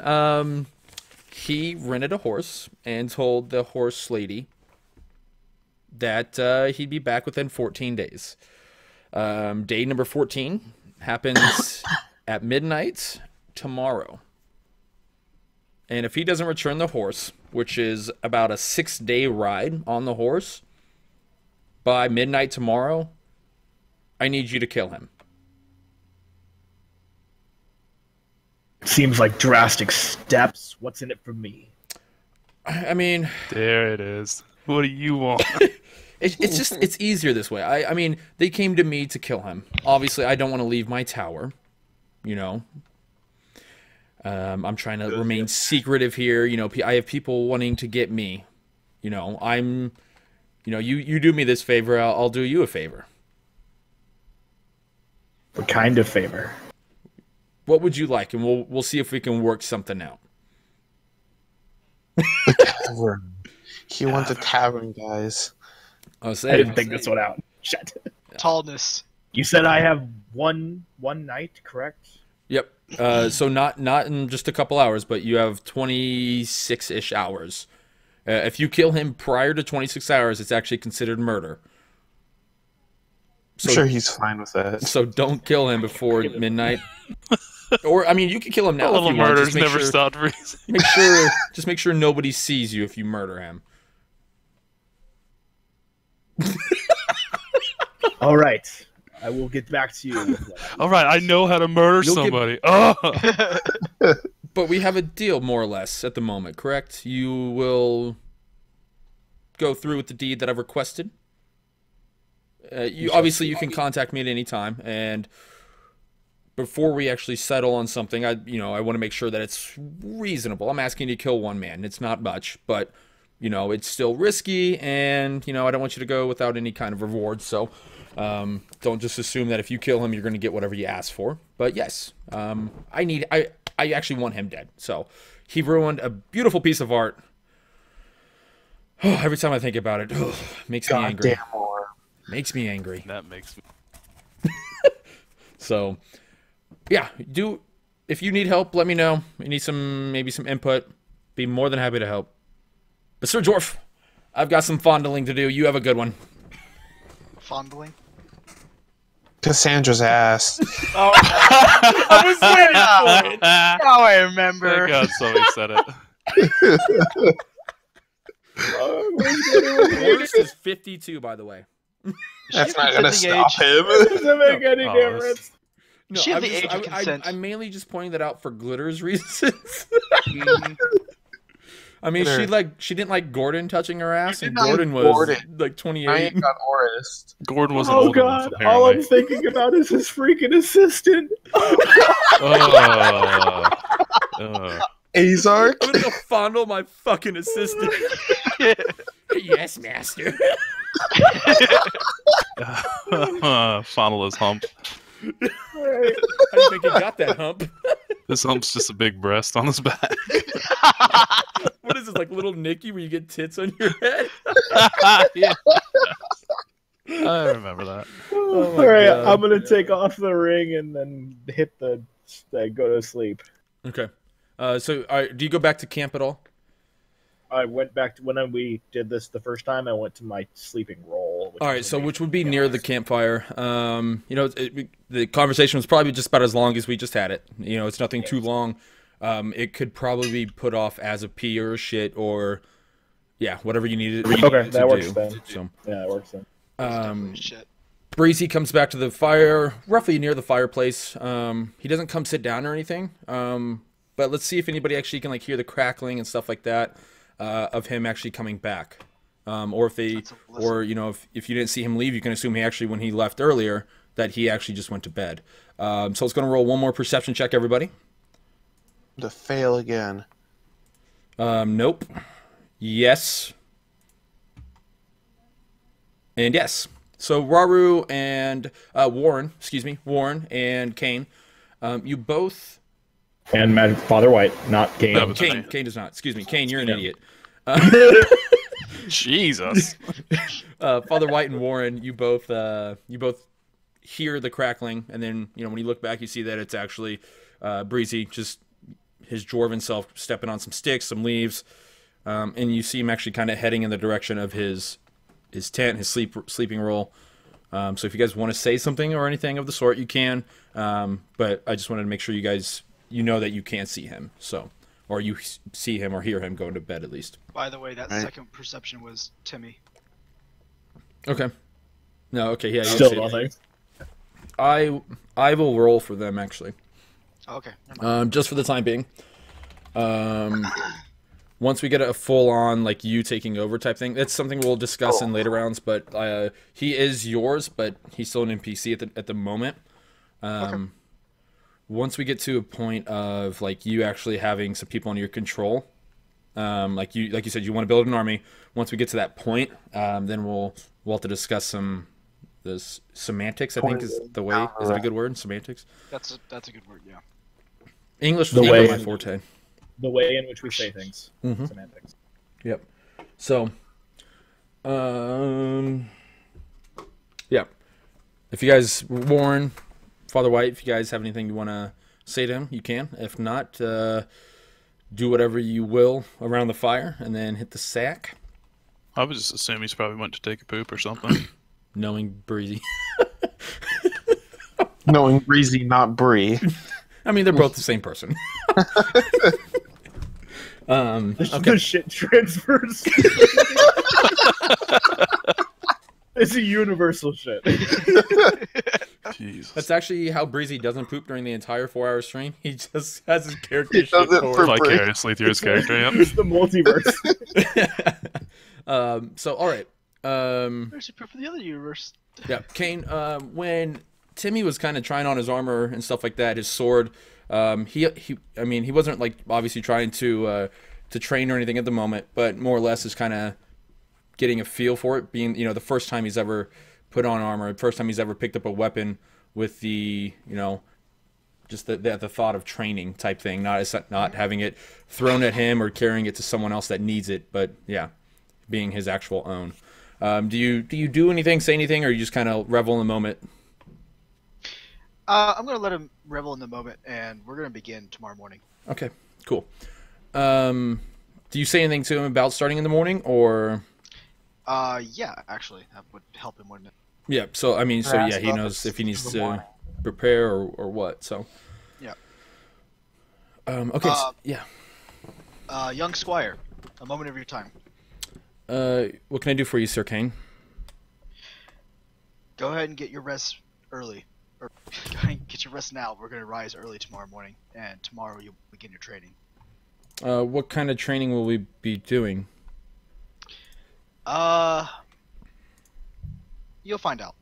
Speaker 1: He rented a horse and told the horse lady that he'd be back within 14 days. Day number 14 happens at midnight tomorrow. And if he doesn't return the horse, which is about a 6-day ride on the horse, by midnight tomorrow, I need you to kill him.
Speaker 3: Seems like drastic steps. What's in it for me?
Speaker 1: I mean...
Speaker 4: There it is. What do you want?
Speaker 1: It's easier this way. I mean, they came to me to kill him. Obviously, I don't want to leave my tower, I'm trying to remain secretive here. I have people wanting to get me. You do me this favor, I'll do you a favor.
Speaker 3: What kind of favor?
Speaker 1: What would you like? And we'll see if we can work something out.
Speaker 2: Tavern. He wants a tavern, guys.
Speaker 3: I didn't think this one out. Shit.
Speaker 5: tallness.
Speaker 3: You said I have one night, correct?
Speaker 1: Yep. So not in just a couple hours, but you have 26-ish hours. If you kill him prior to 26 hours, it's actually considered murder. So,
Speaker 2: I'm sure he's fine with that.
Speaker 1: So don't kill him before midnight. Or, I mean, you can kill him now.
Speaker 4: A little
Speaker 1: if you want.
Speaker 4: murder's never stopped freezing.
Speaker 1: Just make sure nobody sees you if you murder him.
Speaker 3: All right. I will get back to you.
Speaker 4: All right, I know how to murder somebody.
Speaker 1: But we have a deal, more or less, at the moment, correct? You will go through with the deed that I've requested. You can contact me at any time, and before we actually settle on something, I want to make sure that it's reasonable. I'm asking you to kill one man. It's not much, but it's still risky, and I don't want you to go without any kind of reward. So Don't just assume that if you kill him, you're going to get whatever you ask for. But yes, I actually want him dead. So he ruined a beautiful piece of art. Every time I think about it, makes me angry.
Speaker 2: Goddamn Laura.
Speaker 1: Makes me angry.
Speaker 4: That makes me.
Speaker 1: So, yeah, if you need help, let me know. You need maybe some input. Be more than happy to help. But Sir Dwarf, I've got some fondling to do. You have a good one.
Speaker 5: Fondling?
Speaker 2: Cassandra's ass.
Speaker 5: Oh,
Speaker 1: I was waiting for it.
Speaker 5: now I remember.
Speaker 4: Thank God somebody said it.
Speaker 1: Worst is 52, by the way.
Speaker 2: That's not gonna stop him.
Speaker 3: Doesn't make any difference.
Speaker 1: No,
Speaker 5: She had the age of consent.
Speaker 1: I'm mainly just pointing that out for Glitter's reasons. I mean, she didn't like Gordon touching her ass, and Gordon was like 28.
Speaker 2: I ain't got Oris.
Speaker 4: Gordon wasn't
Speaker 3: Oh
Speaker 4: old enough,
Speaker 3: God!
Speaker 4: apparently.
Speaker 3: All I'm thinking about is his freaking assistant.
Speaker 2: Azark.
Speaker 1: I'm gonna go fondle my fucking assistant. Yes, master.
Speaker 4: Fondle his hump.
Speaker 1: How do you think he got that hump?
Speaker 4: This hump's just a big breast on his back.
Speaker 1: What is this, like Little Nicky, where you get tits on your head?
Speaker 4: Yeah. I remember that.
Speaker 1: Oh
Speaker 3: All right,
Speaker 1: God.
Speaker 3: I'm gonna take off the ring and then hit the go to sleep.
Speaker 1: Okay. So, do you go back to camp at all?
Speaker 3: I went back to when we did this the first time. I went to my sleeping roll.
Speaker 1: All right, so which would be near the campfire. The conversation was probably just about as long as we just had it. You know, it's nothing too long. It could probably be put off as a pee or a shit or, yeah, whatever you needed.
Speaker 3: Okay, that works
Speaker 1: do.
Speaker 3: then.
Speaker 1: So,
Speaker 3: Yeah, that works then.
Speaker 5: Shit.
Speaker 1: Breezy comes back to the fire, roughly near the fireplace. He doesn't come sit down or anything. But let's see if anybody actually can like hear the crackling and stuff like that of him actually coming back. Or if if you didn't see him leave, you can assume when he left earlier that he actually just went to bed. So let's go and roll one more perception check, everybody.
Speaker 2: To fail again.
Speaker 1: Nope. Yes. And yes. So Raru and Warren and Kane, you both.
Speaker 3: And my Father White, not Kane.
Speaker 4: That was
Speaker 1: Kane does not. Excuse me. Kane, you're an idiot.
Speaker 4: Jesus.
Speaker 1: Father White and Warren, you both hear the crackling, and then when you look back, you see that it's actually Breezy, just his dwarven self stepping on some sticks, some leaves, and you see him actually kind of heading in the direction of his tent, his sleeping roll. So if you guys want to say something or anything of the sort, you can. But I just wanted to make sure you guys know that you can't see him, or you see him or hear him going to bed at least.
Speaker 5: By the way, that second perception was Timmy.
Speaker 1: Okay. No. Okay. Yeah. You
Speaker 3: Still
Speaker 1: see it.
Speaker 3: nothing.
Speaker 1: I will roll for them actually.
Speaker 5: Okay.
Speaker 1: Just for the time being. Once we get a full on like you taking over type thing, that's something we'll discuss in later rounds. But he is yours, but he's still an NPC at the moment. Okay. Once we get to a point of like you actually having some people under your control, like you said, you want to build an army. Once we get to that point, then we'll have to discuss the semantics. I think is the way. Is that a good word? Semantics.
Speaker 5: That's a good word. Yeah.
Speaker 1: English
Speaker 3: The
Speaker 1: is
Speaker 3: way-
Speaker 1: my forte.
Speaker 3: The way in which we say things.
Speaker 1: Mhm.
Speaker 3: Semantics.
Speaker 1: Yep. So, yeah. If you guys, Warren, Father White, if you guys have anything you want to say to him, you can. If not, do whatever you will around the fire and then hit the sack.
Speaker 4: I would just assume he's probably went to take a poop or something.
Speaker 1: Knowing Breezy.
Speaker 2: Knowing Breezy, not Bree.
Speaker 1: I mean, they're both the same person. Okay.
Speaker 3: The shit transfers. It's a universal shit.
Speaker 4: Jesus.
Speaker 1: That's actually how Breezy doesn't poop during the entire 4-hour stream. He just has his character
Speaker 2: He does
Speaker 1: shit
Speaker 2: it for
Speaker 1: forward.
Speaker 4: Vicariously through his character, yep.
Speaker 3: It's the multiverse.
Speaker 1: So, all right.
Speaker 5: There's a proof for the other universe.
Speaker 1: Yeah, Kane, when Timmy was kind of trying on his armor and stuff like that, his sword, he wasn't like obviously trying to train or anything at the moment, but more or less is kind of getting a feel for it, being the first time he's ever put on armor. First time he's ever picked up a weapon with the, just the thought of training type thing, not having it thrown at him or carrying it to someone else that needs it, but yeah, being his actual own. Do you do anything, say anything, or you just kind of revel in the moment?
Speaker 5: I'm gonna let him revel in the moment, and we're gonna begin tomorrow morning.
Speaker 1: Okay, cool. Do you say anything to him about starting in the morning, or?
Speaker 5: Yeah, actually, that would help him, wouldn't it?
Speaker 1: Yeah. So I mean, he knows if he needs to prepare or what. So.
Speaker 5: Yeah.
Speaker 1: Okay. Yeah.
Speaker 5: Young Squire, a moment of your time.
Speaker 1: What can I do for you, Sir Kane?
Speaker 5: Go ahead and get your rest early. Or go ahead and get your rest now. We're gonna rise early tomorrow morning, and tomorrow you'll begin your training.
Speaker 1: What kind of training will we be doing?
Speaker 5: You'll find out.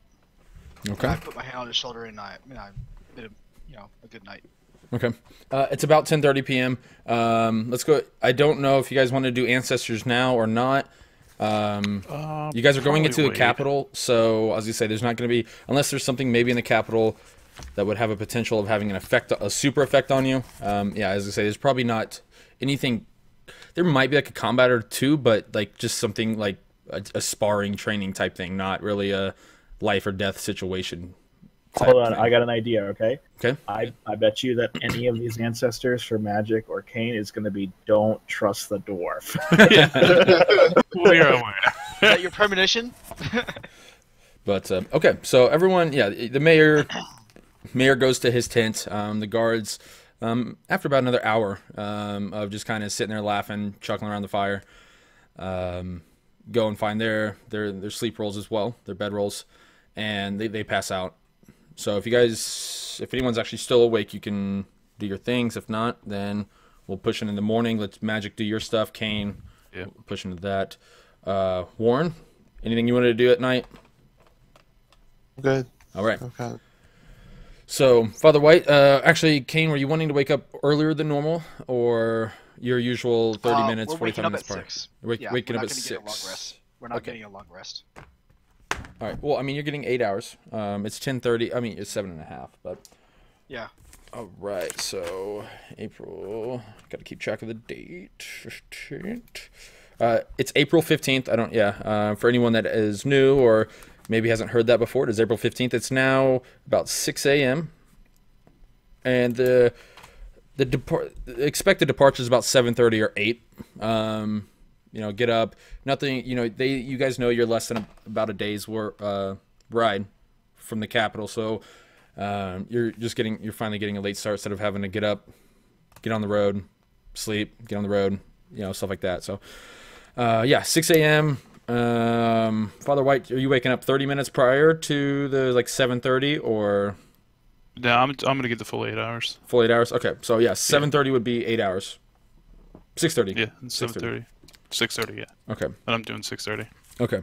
Speaker 1: Okay.
Speaker 5: I put my hand on his shoulder and I bid him, a good night.
Speaker 1: Okay. It's about 10:30 p.m. Let's go. I don't know if you guys want to do ancestors now or not. You guys are going into the capital, so as you say, there's not going to be, unless there's something maybe in the capital that would have a potential of having an effect, a super effect on you. Yeah, as I say, there's probably not anything. There might be like a combat or two, but like just something like a sparring training type thing, not really a life or death situation.
Speaker 3: Hold on, I got an idea, okay?
Speaker 1: Okay.
Speaker 3: I bet you that any of these ancestors for magic or Kane is going to be don't trust the dwarf.
Speaker 4: We are aware.
Speaker 5: Is that your premonition?
Speaker 1: But okay, so everyone, yeah, the mayor goes to his tent. The guards, after about another hour of just kind of sitting there laughing, chuckling around the fire, go and find their sleep rolls as well, their bed rolls, and they pass out. So if anyone's actually still awake, you can do your things. If not, then we'll push in the morning. Let's Magic do your stuff. Kane,
Speaker 4: yeah,
Speaker 1: we'll push into that. Warren, anything you wanted to do at night?
Speaker 2: Good.
Speaker 1: All right.
Speaker 2: Okay.
Speaker 1: So, Father White, actually, Kane, were you wanting to wake up earlier than normal, or your usual 30 minutes,
Speaker 5: we're
Speaker 1: 45 minutes
Speaker 5: waking up
Speaker 1: prior?
Speaker 5: at 6.
Speaker 1: Waking
Speaker 5: we're
Speaker 1: up
Speaker 5: not
Speaker 1: at
Speaker 5: gonna get a long
Speaker 1: 6.
Speaker 5: rest. We're not
Speaker 1: Okay.
Speaker 5: getting a long rest.
Speaker 1: All right. Well, I mean, you're getting 8 hours. It's 10:30. I mean, it's 7.5. But
Speaker 5: Yeah.
Speaker 1: all right. So April. Got to keep track of the date. 15th. It's April 15th. I don't. Yeah. For anyone that is new or maybe hasn't heard that before, it is April 15th. It's now about 6 a.m. And the expected departure is about 7:30 or 8. Get up. Nothing. You guys know you're less than about a day's ride from the capital, so you're finally getting a late start instead of having to get up, get on the road, sleep, get on the road, stuff like that. So 6 a.m. Father White, are you waking up 30 minutes prior to the 7:30 or?
Speaker 4: No, I'm gonna get the full 8 hours.
Speaker 1: Full 8 hours. Okay, so 7:30 would be 8 hours. 6:30.
Speaker 4: Yeah, 7:30. 6:30. Yeah.
Speaker 1: Okay.
Speaker 4: And I'm doing 6:30.
Speaker 1: Okay.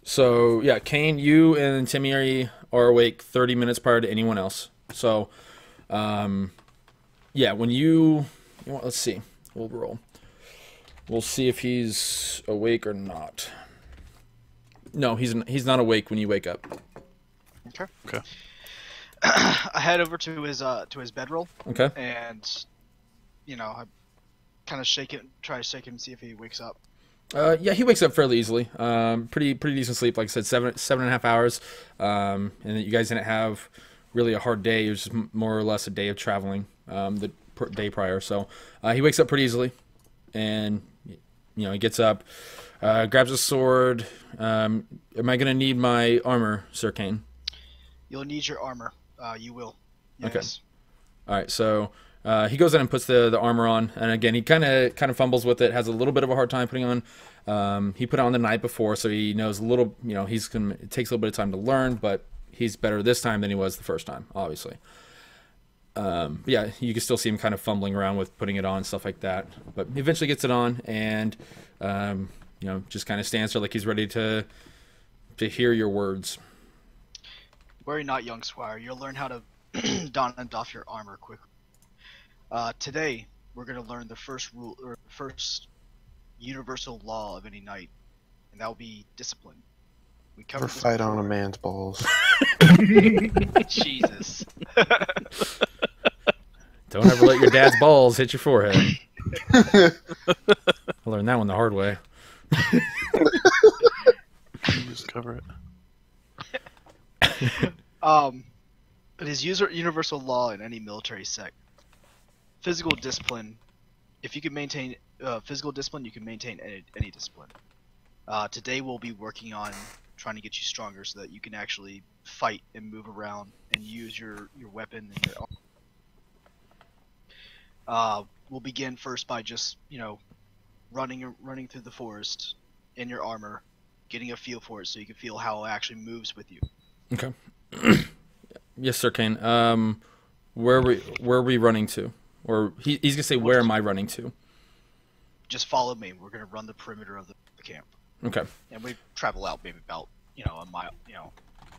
Speaker 1: So, Kane, you and Timmy are awake 30 minutes prior to anyone else. So, when let's see. We'll roll. We'll see if he's awake or not. No, he's not awake when you wake up.
Speaker 5: Okay.
Speaker 4: Okay.
Speaker 5: I head over to his bedroll.
Speaker 1: Okay.
Speaker 5: And I kind of try to shake him, see if he wakes up.
Speaker 1: He wakes up fairly easily. Pretty decent sleep. Like I said, 7.5 hours. And you guys didn't have really a hard day. It was just more or less a day of traveling the day prior. So he wakes up pretty easily, and he gets up, grabs a sword. Am I gonna need my armor, Sir Kane?
Speaker 5: You'll need your armor. You will. Yes.
Speaker 1: Okay. All right. So he goes in and puts the armor on, and again he kind of fumbles with it. Has a little bit of a hard time putting on. He put it on the night before, so he knows a little. It takes a little bit of time to learn, but he's better this time than he was the first time, obviously. You can still see him kind of fumbling around with putting it on and stuff like that. But he eventually gets it on, and just kind of stands there like he's ready to hear your words.
Speaker 5: Worry not, young squire. You'll learn how to don and doff your armor quickly. Today, we're going to learn the first rule, or first universal law of any knight, and that will be discipline. We
Speaker 2: Never
Speaker 5: covered this
Speaker 2: fight on a
Speaker 5: before.
Speaker 2: man's balls.
Speaker 5: Jesus.
Speaker 1: Don't ever let your dad's balls hit your forehead. I learned that one the hard way.
Speaker 4: Just cover it.
Speaker 5: It is universal law in any military sect. Physical discipline. If you can maintain physical discipline, you can maintain any discipline. Today we'll be working on trying to get you stronger so that you can actually fight and move around and use your weapon and your arm. We'll begin first by just running through the forest in your armor, getting a feel for it so you can feel how it actually moves with you.
Speaker 1: Okay. Yes, sir, Kane. Where are we running to? Or he's gonna say, where am I running to?
Speaker 5: Just follow me. We're gonna run the perimeter of the camp.
Speaker 1: Okay.
Speaker 5: And we travel out maybe about a mile,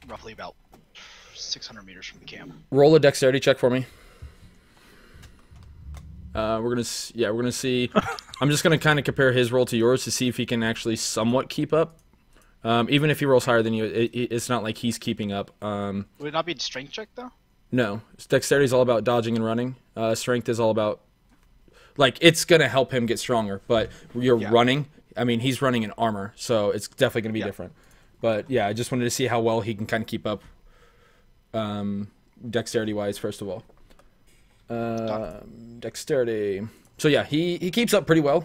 Speaker 5: roughly about 600 meters from the camp.
Speaker 1: Roll a dexterity check for me. We're gonna see. I'm just gonna kind of compare his roll to yours to see if he can actually somewhat keep up. Even if he rolls higher than you, it's not like he's keeping up.
Speaker 5: Would it not be a strength check though?
Speaker 1: No, dexterity is all about dodging and running. Strength is all about, like, it's gonna help him get stronger. But you're running. I mean, he's running in armor, so it's definitely gonna be different. But yeah, I just wanted to see how well he can kind of keep up, dexterity wise. First of all, dexterity. So yeah, he keeps up pretty well.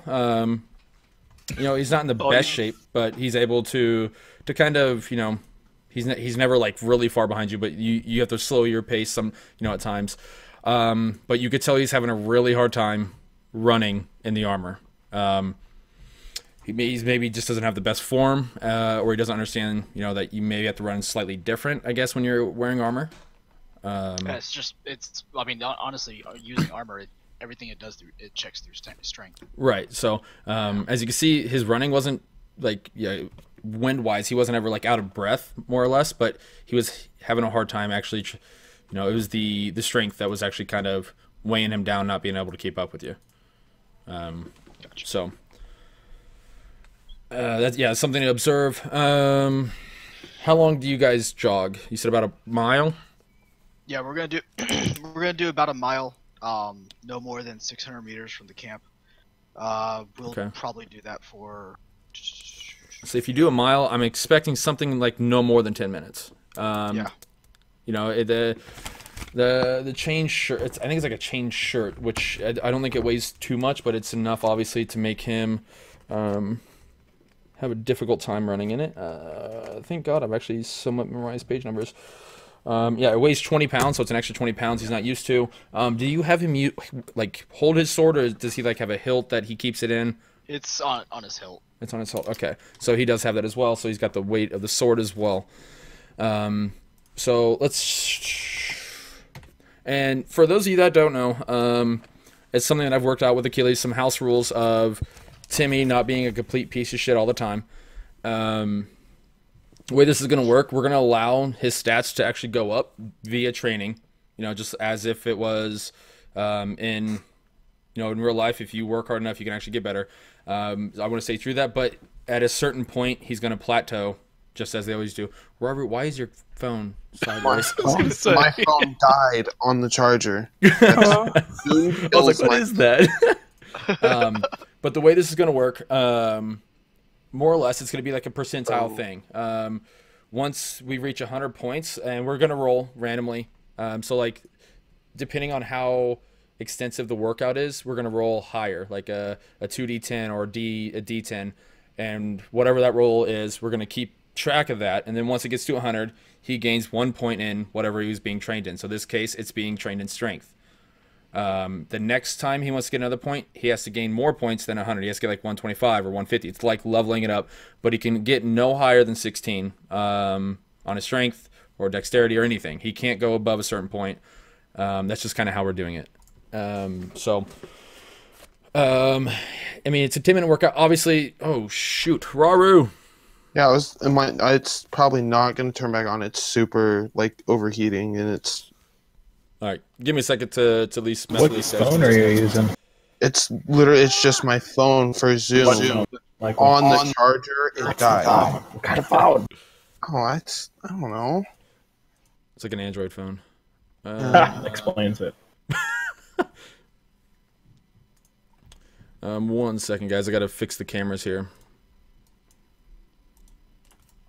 Speaker 1: He's not in the best shape, but he's able to kind of, he's never like really far behind you, but you have to slow your pace some, at times. But you could tell he's having a really hard time running in the armor. He maybe just doesn't have the best form, or he doesn't understand, that you maybe have to run slightly different, I guess, when you're wearing armor.
Speaker 5: Honestly, using armor, everything it does it checks through strength.
Speaker 1: Right. So, as you can see, his running wasn't like, wind-wise, he wasn't ever like out of breath, more or less, but he was having a hard time actually. It was the strength that was actually kind of weighing him down, not being able to keep up with you.
Speaker 5: Gotcha.
Speaker 1: So, that's something to observe. How long do you guys jog? You said about a mile?
Speaker 5: Yeah, we're gonna do about a mile. No more than 600 meters from the camp. We'll probably do that for.
Speaker 1: So if you do a mile, I'm expecting something like no more than 10 minutes.
Speaker 5: Yeah.
Speaker 1: The chain shirt. I think it's like a chain shirt, which I don't think it weighs too much, but it's enough, obviously, to make him have a difficult time running in it. Thank God I've actually somewhat memorized page numbers. It weighs 20 pounds, so it's an extra 20 pounds he's not used to. Do you have him hold his sword, or does he have a hilt that he keeps it in?
Speaker 5: It's on his hilt.
Speaker 1: It's on his hilt. Okay, so he does have that as well. So he's got the weight of the sword as well. So let's. And for those of you that don't know, it's something that I've worked out with Achilles. Some house rules of Timmy not being a complete piece of shit all the time. The way this is going to work, we're going to allow his stats to actually go up via training, just as if it was in real life. If you work hard enough, you can actually get better. I want to say through that, but at a certain point, he's going to plateau, just as they always do. Robert, why is your phone sideways?
Speaker 2: My phone died on the charger.
Speaker 1: I was like, what is that? But the way this is going to work, more or less, it's going to be like a percentile thing. Once we reach 100 points, and we're going to roll randomly. So, depending on how extensive the workout is, we're going to roll higher, like a 2d10 or a d10. And whatever that roll is, we're going to keep track of that. And then once it gets to 100, he gains 1 point in whatever he was being trained in. So, in this case, it's being trained in strength. The next time he wants to get another point, he has to gain more points than 100. He has to get 125 or 150. It's like leveling it up, but he can get no higher than 16 on his strength or dexterity or anything. He can't go above a certain point. That's just kind of how we're doing it. It's a 10-minute workout. Obviously, oh shoot, Raru.
Speaker 2: Yeah, it's probably not going to turn back on. It's super overheating, and it's.
Speaker 1: All right, give me a second to at least mess
Speaker 3: What
Speaker 1: with these
Speaker 3: phone are you using?
Speaker 2: It's just my phone for Zoom.
Speaker 3: Like
Speaker 2: On the charger, it died.
Speaker 3: What kind of phone?
Speaker 2: Oh, I don't know.
Speaker 1: It's like an Android phone.
Speaker 3: Explains it.
Speaker 1: 1 second, guys. I gotta fix the cameras here.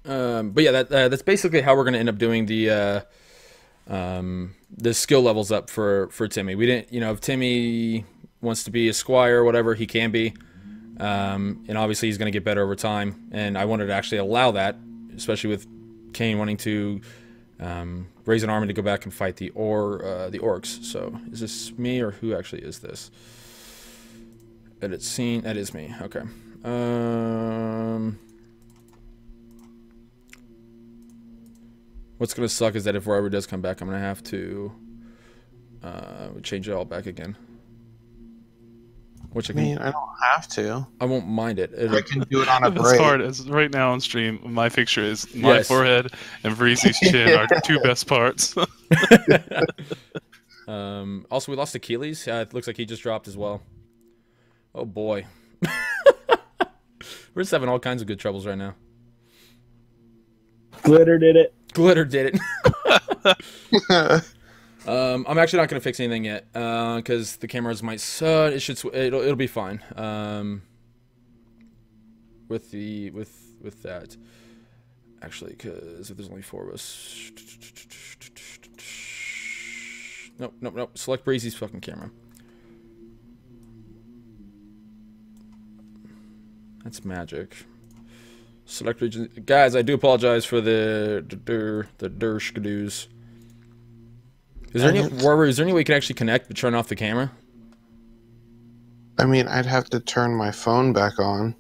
Speaker 1: But yeah, that's basically how we're gonna end up doing the skill levels up for Timmy. We didn't, if Timmy wants to be a squire or whatever, he can be. And obviously he's gonna get better over time. And I wanted to actually allow that, especially with Kane wanting to raise an army to go back and fight the orcs. So is this me or who actually is this? Edit scene. That is me. Okay. What's gonna suck is that if Robert does come back, I'm gonna have to change it all back again. Which
Speaker 2: I mean, I don't have to.
Speaker 1: I won't mind it.
Speaker 2: I can do it on a
Speaker 4: That's
Speaker 2: break.
Speaker 4: hard. As right now on stream, my picture is my
Speaker 1: Yes.
Speaker 4: forehead and Breezy's chin are two best parts.
Speaker 1: Also, we lost Achilles. It looks like he just dropped as well. Oh boy. We're just having all kinds of good troubles right now.
Speaker 3: Glitter did it.
Speaker 1: Glitter did it. I'm actually not gonna fix anything yet because the cameras might suck. It'll be fine. With that, actually, because if there's only 4 of us. Nope. Select Breezy's fucking camera. That's magic. Select region. Guys, I do apologize for the dershkadoos. Is there any way we can actually connect but turn off the camera?
Speaker 2: I mean, I'd have to turn my phone back on.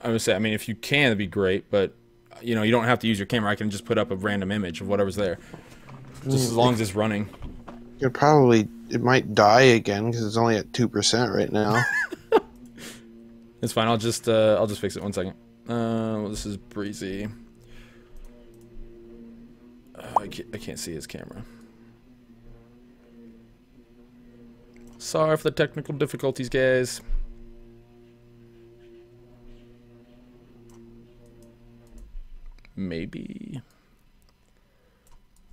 Speaker 1: I would say, if you can, that'd be great, but you don't have to use your camera. I can just put up a random image of whatever's there. Just as long as it's running.
Speaker 2: It might die again because it's only at 2% right now.
Speaker 1: It's fine. I'll just fix it. 1 second. Well, this is Breezy. I can't see his camera. Sorry for the technical difficulties, guys. Maybe.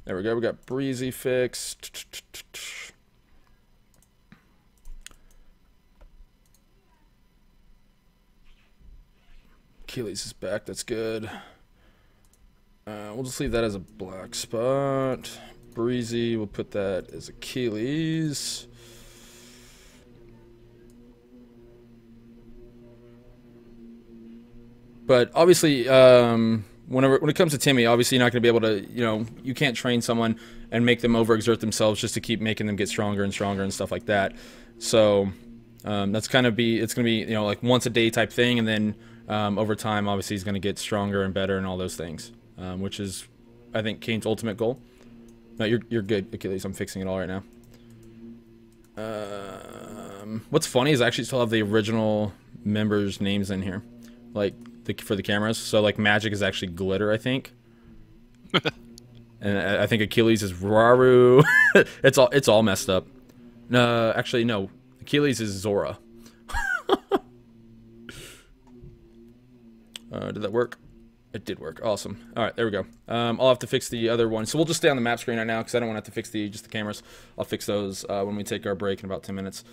Speaker 1: There we go. We got Breezy fixed. Achilles is back. That's good. We'll just leave that as a black spot. Breezy, we'll put that as Achilles. But obviously, when it comes to Timmy, obviously you're not going to be able to, you can't train someone and make them overexert themselves just to keep making them get stronger and stronger and stuff like that. So it's going to be like once a day type thing, and then over time, obviously he's going to get stronger and better and all those things, which is, I think, Kane's ultimate goal. No, you're good, Achilles. I'm fixing it all right now. What's funny is I actually still have the original members' names in here, like for the cameras. So like Magic is actually Glitter, I think, and I think Achilles is Raru. It's all messed up. No, actually no. Achilles is Zora. Did that work? It did work. Awesome. All right, there we go. I'll have to fix the other one. So we'll just stay on the map screen right now because I don't want to have to fix just the cameras. I'll fix those when we take our break in about 10 minutes.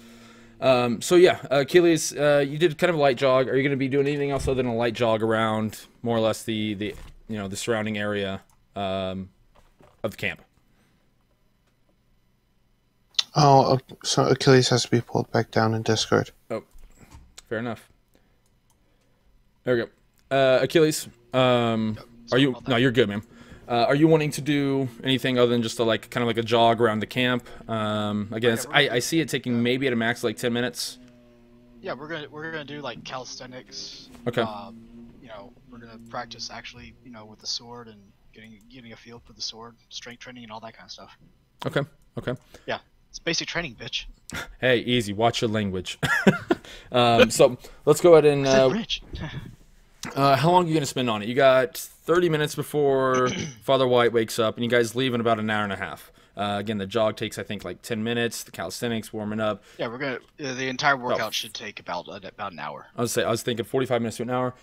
Speaker 1: So yeah, Achilles, you did kind of a light jog. Are you going to be doing anything else other than a light jog around more or less the surrounding area of the camp?
Speaker 2: Oh, so Achilles has to be pulled back down in Discord.
Speaker 1: Oh, fair enough. There we go. Achilles, are you? No, you're good, man. Are you wanting to do anything other than just kind of like a jog around the camp? Again, I see it taking maybe at a max like 10 minutes.
Speaker 5: Yeah, we're gonna do like calisthenics.
Speaker 1: Okay.
Speaker 5: We're gonna practice actually, with the sword and getting a feel for the sword, strength training, and all that kind of stuff.
Speaker 1: Okay.
Speaker 5: Yeah, it's basic training, bitch.
Speaker 1: Hey, easy. Watch your language. So let's go ahead and.
Speaker 5: Rich.
Speaker 1: How long are you gonna spend on it? You got 30 minutes before Father White wakes up, and you guys leave in about an hour and a half. Again, the jog takes, I think, like 10 minutes. The calisthenics, warming up.
Speaker 5: Yeah, we're gonna. The entire workout should take about an hour.
Speaker 1: I was thinking 45 minutes to an hour.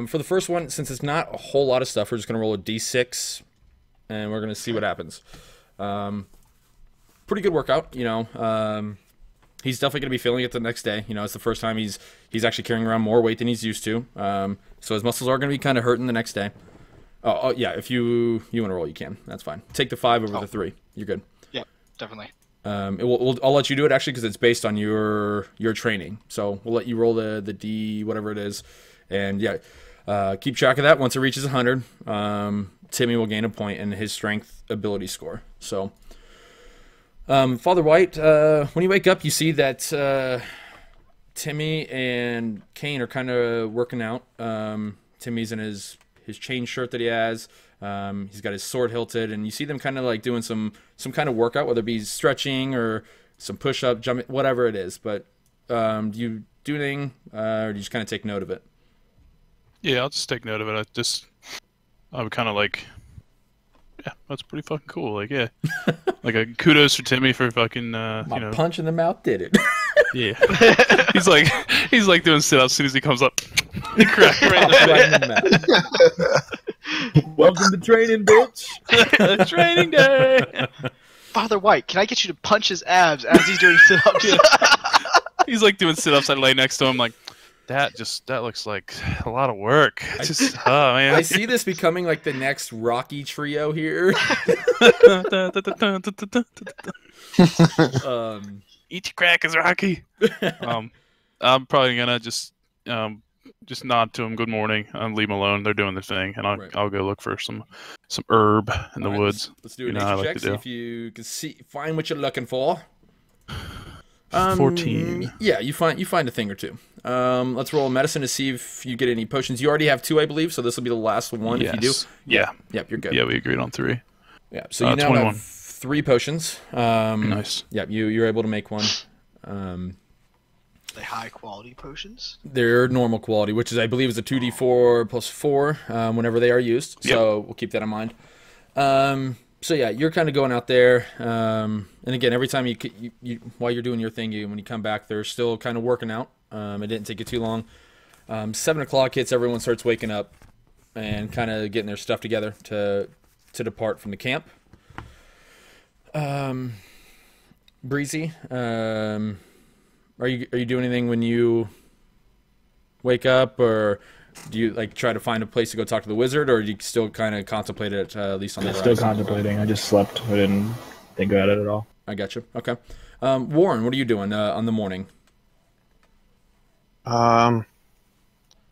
Speaker 1: For the first one, since it's not a whole lot of stuff, we're just gonna roll a d6, and we're gonna see what happens. Pretty good workout, you know. He's definitely gonna be feeling it the next day. You know, it's the first time he's actually carrying around more weight than he's used to. So his muscles are gonna be kind of hurting the next day. Oh yeah, if you want to roll, you can. That's fine. Take the 5 over the 3. You're good.
Speaker 5: Yeah, definitely.
Speaker 1: I'll let you do it actually because it's based on your training. So we'll let you roll the D whatever it is, and yeah, keep track of that. Once it reaches 100, Timmy will gain a point in his strength ability score. So, Father White, when you wake up, you see that Timmy and Kane are kind of working out. Timmy's in his chain shirt that he has. He's got his sword hilted, and you see them kind of like doing some kind of workout, whether it be stretching or some push-up, jumping, whatever it is. But do you do anything, or do you just kind of take note of it?
Speaker 4: Yeah, I'll just take note of it. I would kind of like, yeah, that's pretty fucking cool. Like, yeah, like a kudos for Timmy for fucking,
Speaker 1: My punch in the mouth did it.
Speaker 4: Yeah. he's like doing sit-ups as soon as he comes up. He crack right
Speaker 1: in the mouth.
Speaker 3: Welcome to training, bitch.
Speaker 4: Training day.
Speaker 5: Father White, can I get you to punch his abs as he's doing sit-ups?
Speaker 4: Yeah. He's like doing sit-ups. I lay next to him like, that looks like a lot of work. Oh man.
Speaker 1: I see this becoming like the next Rocky trio here.
Speaker 4: Eat your crackers, Rocky. I'm probably gonna just nod to him, good morning, and leave them alone. They're doing their thing, and I'll go look for some herb in the woods.
Speaker 1: Let's do a nature check. See if you can find what you're looking for.
Speaker 4: 14.
Speaker 1: Yeah, you find a thing or two. Let's roll medicine to see if you get any potions. You already have 2, I believe, so this will be the last one.
Speaker 4: Yes.
Speaker 1: If you do.
Speaker 4: Yeah.
Speaker 1: Yep, you're good.
Speaker 4: Yeah, we agreed on 3.
Speaker 1: Yeah, so you now
Speaker 4: 21.
Speaker 1: have 3 potions.
Speaker 4: Nice.
Speaker 1: Yeah, you're able to make one.
Speaker 5: They high quality potions?
Speaker 1: They're normal quality, which is I believe is a 2d4 plus 4 whenever they are used. So we'll keep that in mind. So yeah, you're kind of going out there, and again, every time you while you're doing your thing, when you come back, they're still kind of working out. It didn't take you too long. 7 o'clock hits, everyone starts waking up and kind of getting their stuff together to depart from the camp. Breezy, are you doing anything when you wake up, or do you like try to find a place to go talk to the wizard, or do you still kind of contemplate it at least on the horizon?
Speaker 3: Still contemplating. I just slept. I didn't think about it at all.
Speaker 1: I got you. Okay. Warren, what are you doing on the morning?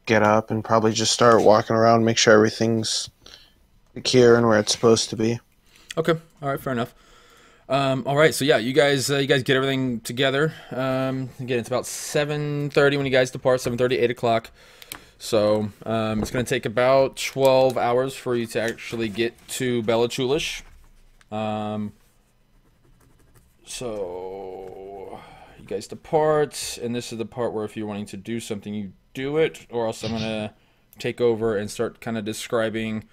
Speaker 2: Get up and probably just start walking around, make sure everything's secure and where it's supposed to be.
Speaker 1: Okay. All right. Fair enough. All right. So yeah, you guys get everything together. Again, it's about 7:30 when you guys depart. 7:30, 8 o'clock. So it's going to take about 12 hours for you to actually get to Bella Chulish. So you guys depart, and this is the part where if you're wanting to do something, you do it, or else I'm going to take over and start kind of describing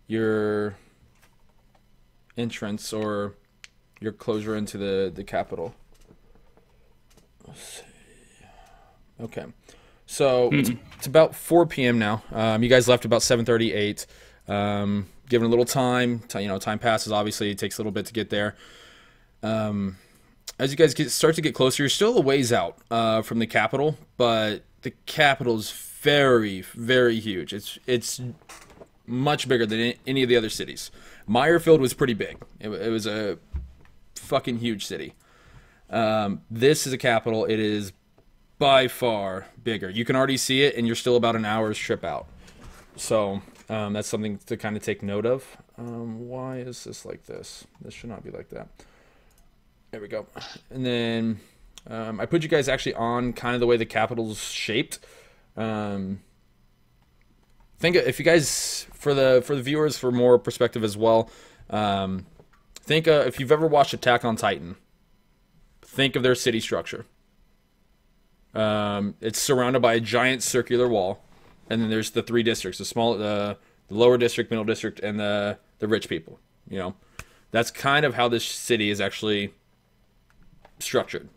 Speaker 1: your entrance or your closure into the capital. Let's see. Okay. So it's about 4 p.m. now. You guys left about 7:38. Given a little time, time passes. Obviously, it takes a little bit to get there. As you guys start to get closer, you're still a ways out from the capital, but the capital is very, very huge. It's much bigger than any of the other cities. Meyerfield was pretty big. It was a fucking huge city. This is a capital. It is by far bigger. You can already see it, and you're still about an hour's trip out. So that's something to kind of take note of. Why is this like this? This should not be like that. There we go. And then I put you guys actually on kind of the way the capital's shaped. Think if you guys, for the viewers, for more perspective as well, think if you've ever watched Attack on Titan, think of their city structure. It's surrounded by a giant circular wall, and then there's the 3 districts: the lower district, middle district, and the rich people. That's kind of how this city is actually structured.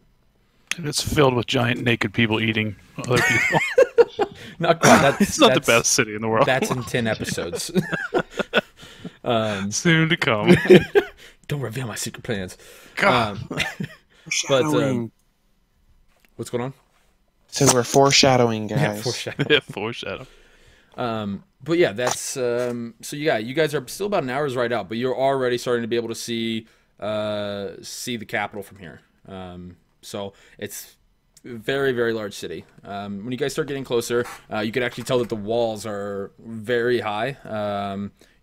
Speaker 4: And it's filled with giant naked people eating other people.
Speaker 1: Not quite.
Speaker 4: It's not the best city in the world.
Speaker 1: That's in 10 episodes.
Speaker 4: Soon to come.
Speaker 1: Don't reveal my secret plans.
Speaker 4: God.
Speaker 2: Foreshadowing.
Speaker 1: What's going on?
Speaker 2: So we're foreshadowing, guys.
Speaker 1: Yeah, foreshadow.
Speaker 4: Yeah, foreshadow.
Speaker 1: But yeah, that's so you guys are still about an hour's ride out, but you're already starting to be able to see the capital from here. So it's a very, very large city. When you guys start getting closer, you can actually tell that the walls are very high.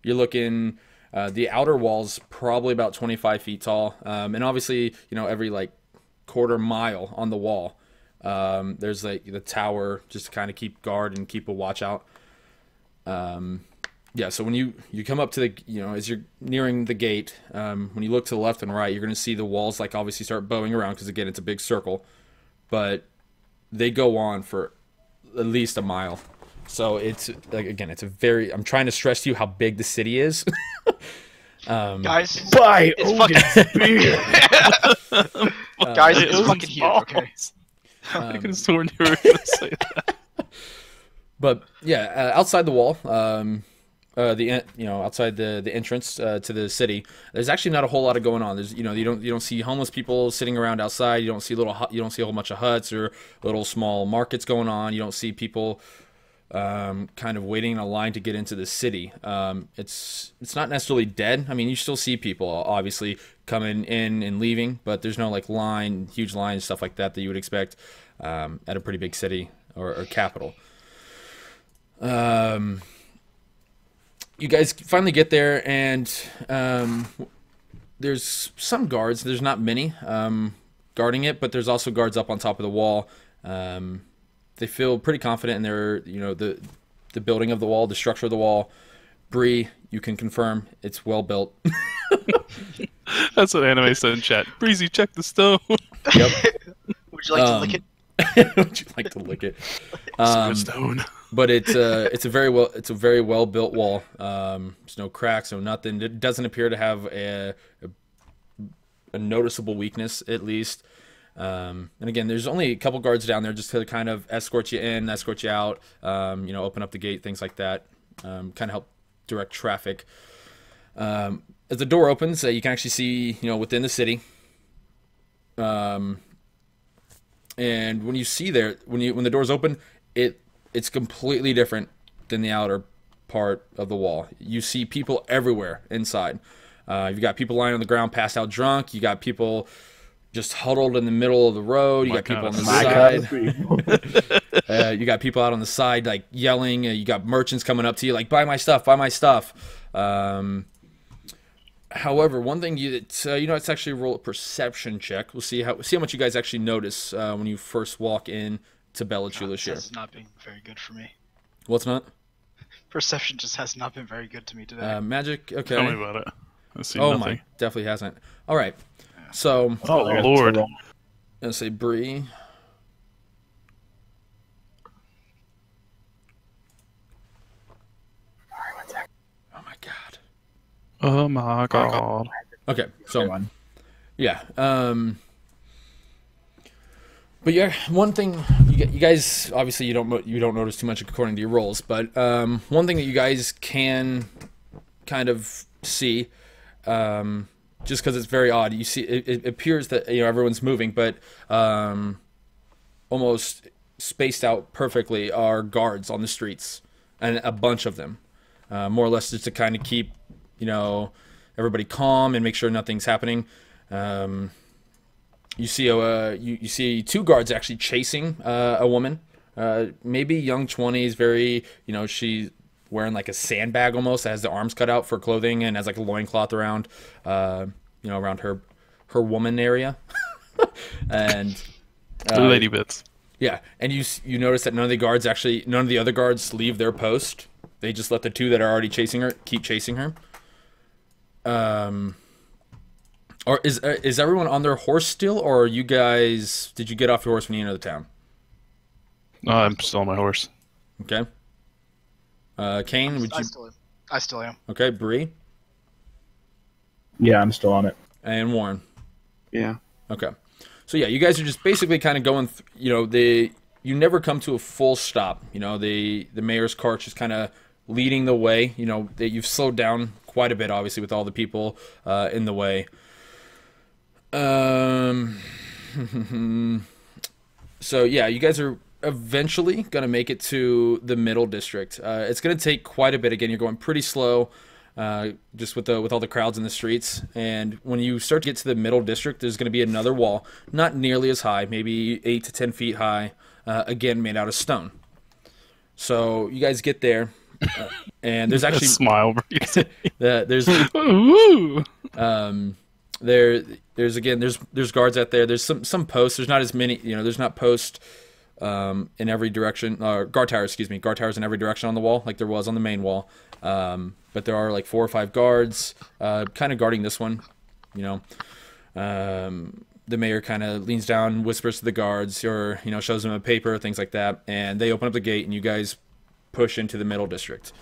Speaker 1: You're looking, the outer walls probably about 25 feet tall, and obviously, every like quarter mile on the wall, there's like the tower just to kind of keep guard and keep a watch out. Yeah, so when you come up to the, as you're nearing the gate, when you look to the left and right, you're going to see the walls like obviously start bowing around because again, it's a big circle, but they go on for at least a mile. So it's like, again, I'm trying to stress to you how big the city is.
Speaker 5: Guys,
Speaker 3: Buy
Speaker 5: it's
Speaker 3: Ogan's beer.
Speaker 5: guys, it's fucking huge. Okay.
Speaker 4: I could have sworn you were going to say that.
Speaker 1: But yeah, outside the wall, outside the entrance to the city, there's actually not a whole lot of going on. There's you don't see homeless people sitting around outside. You don't see a whole bunch of huts or little small markets going on. You don't see people kind of waiting in a line to get into the city. It's not necessarily dead. I mean, you still see people obviously coming in and leaving, but there's no like huge lines, stuff like that you would expect at a pretty big city or capital. You guys finally get there, and there's some guards. There's not many guarding it, but there's also guards up on top of the wall. They feel pretty confident in their, the building of the wall, the structure of the wall. Bree, you can confirm it's well built.
Speaker 4: That's what anime said in chat. Breezy, check the stone.
Speaker 1: Yep.
Speaker 5: Would you like to lick it?
Speaker 1: Would you like to lick it?
Speaker 4: Stone.
Speaker 1: But it's a very well built wall. There's no cracks, no nothing. It doesn't appear to have a noticeable weakness, at least. And again, there's only a couple guards down there just to kind of escort you in, escort you out. Open up the gate, things like that. Kind of help direct traffic. As the door opens, you can actually see within the city. And when you see there, when the doors open, it's completely different than the outer part of the wall. You see people everywhere inside. You've got people lying on the ground, passed out drunk. You got people just huddled in the middle of the road. You got people on the side. You got people out on the side, like yelling. You got merchants coming up to you, like, buy my stuff, buy my stuff. However, one thing it's actually roll a perception check. We'll see how much you guys actually notice when you first walk in to Bella Chula Shire.
Speaker 5: This has not been very good for me.
Speaker 1: What's not?
Speaker 5: Perception just has not been very good to me today.
Speaker 1: Magic, okay.
Speaker 4: Tell me about it. I see
Speaker 1: nothing.
Speaker 4: nothing.
Speaker 1: Definitely hasn't. All right. So,
Speaker 4: oh Lord.
Speaker 1: I'm gonna say Bree. Oh my god.
Speaker 4: Oh my god.
Speaker 1: Okay, so yeah. But yeah, one thing you guys obviously you don't notice too much according to your rolls, but one thing that you guys can kind of see, just because it's very odd, you see it appears that everyone's moving, but almost spaced out perfectly are guards on the streets, and a bunch of them, more or less just to kind of keep everybody calm and make sure nothing's happening. You see two guards actually chasing a woman, maybe young 20s, very she's wearing like a sandbag almost, that has the arms cut out for clothing and has like a loincloth around around her woman area. And
Speaker 4: lady bits.
Speaker 1: Yeah, and you notice that none of the other guards leave their post. They just let the two that are already chasing her keep chasing her. Or is everyone on their horse still, or did you get off your horse when you entered the town?
Speaker 4: I'm still on my horse.
Speaker 1: Okay. Kane,
Speaker 5: I still am.
Speaker 1: Okay, Bree.
Speaker 3: Yeah, I'm still on it.
Speaker 1: And Warren.
Speaker 2: Yeah.
Speaker 1: Okay. So yeah, you guys are just basically kind of going. You never come to a full stop. The mayor's cart just kind of leading the way. That you've slowed down quite a bit, obviously, with all the people in the way. So yeah, you guys are eventually gonna make it to the middle district. It's gonna take quite a bit. Again, you're going pretty slow, just with all the crowds in the streets. And when you start to get to the middle district, there's gonna be another wall, not nearly as high, maybe 8 to 10 feet high. Again, made out of stone. So you guys get there, and there's actually
Speaker 4: smile.
Speaker 1: there's there's guards out there. There's some posts. There's not as many. There's not posts in every direction. Guard towers in every direction on the wall like there was on the main wall. But there are like 4 or 5 guards kind of guarding this one. The mayor kind of leans down, whispers to the guards, or shows them a paper, things like that, and they open up the gate, and you guys push into the middle district.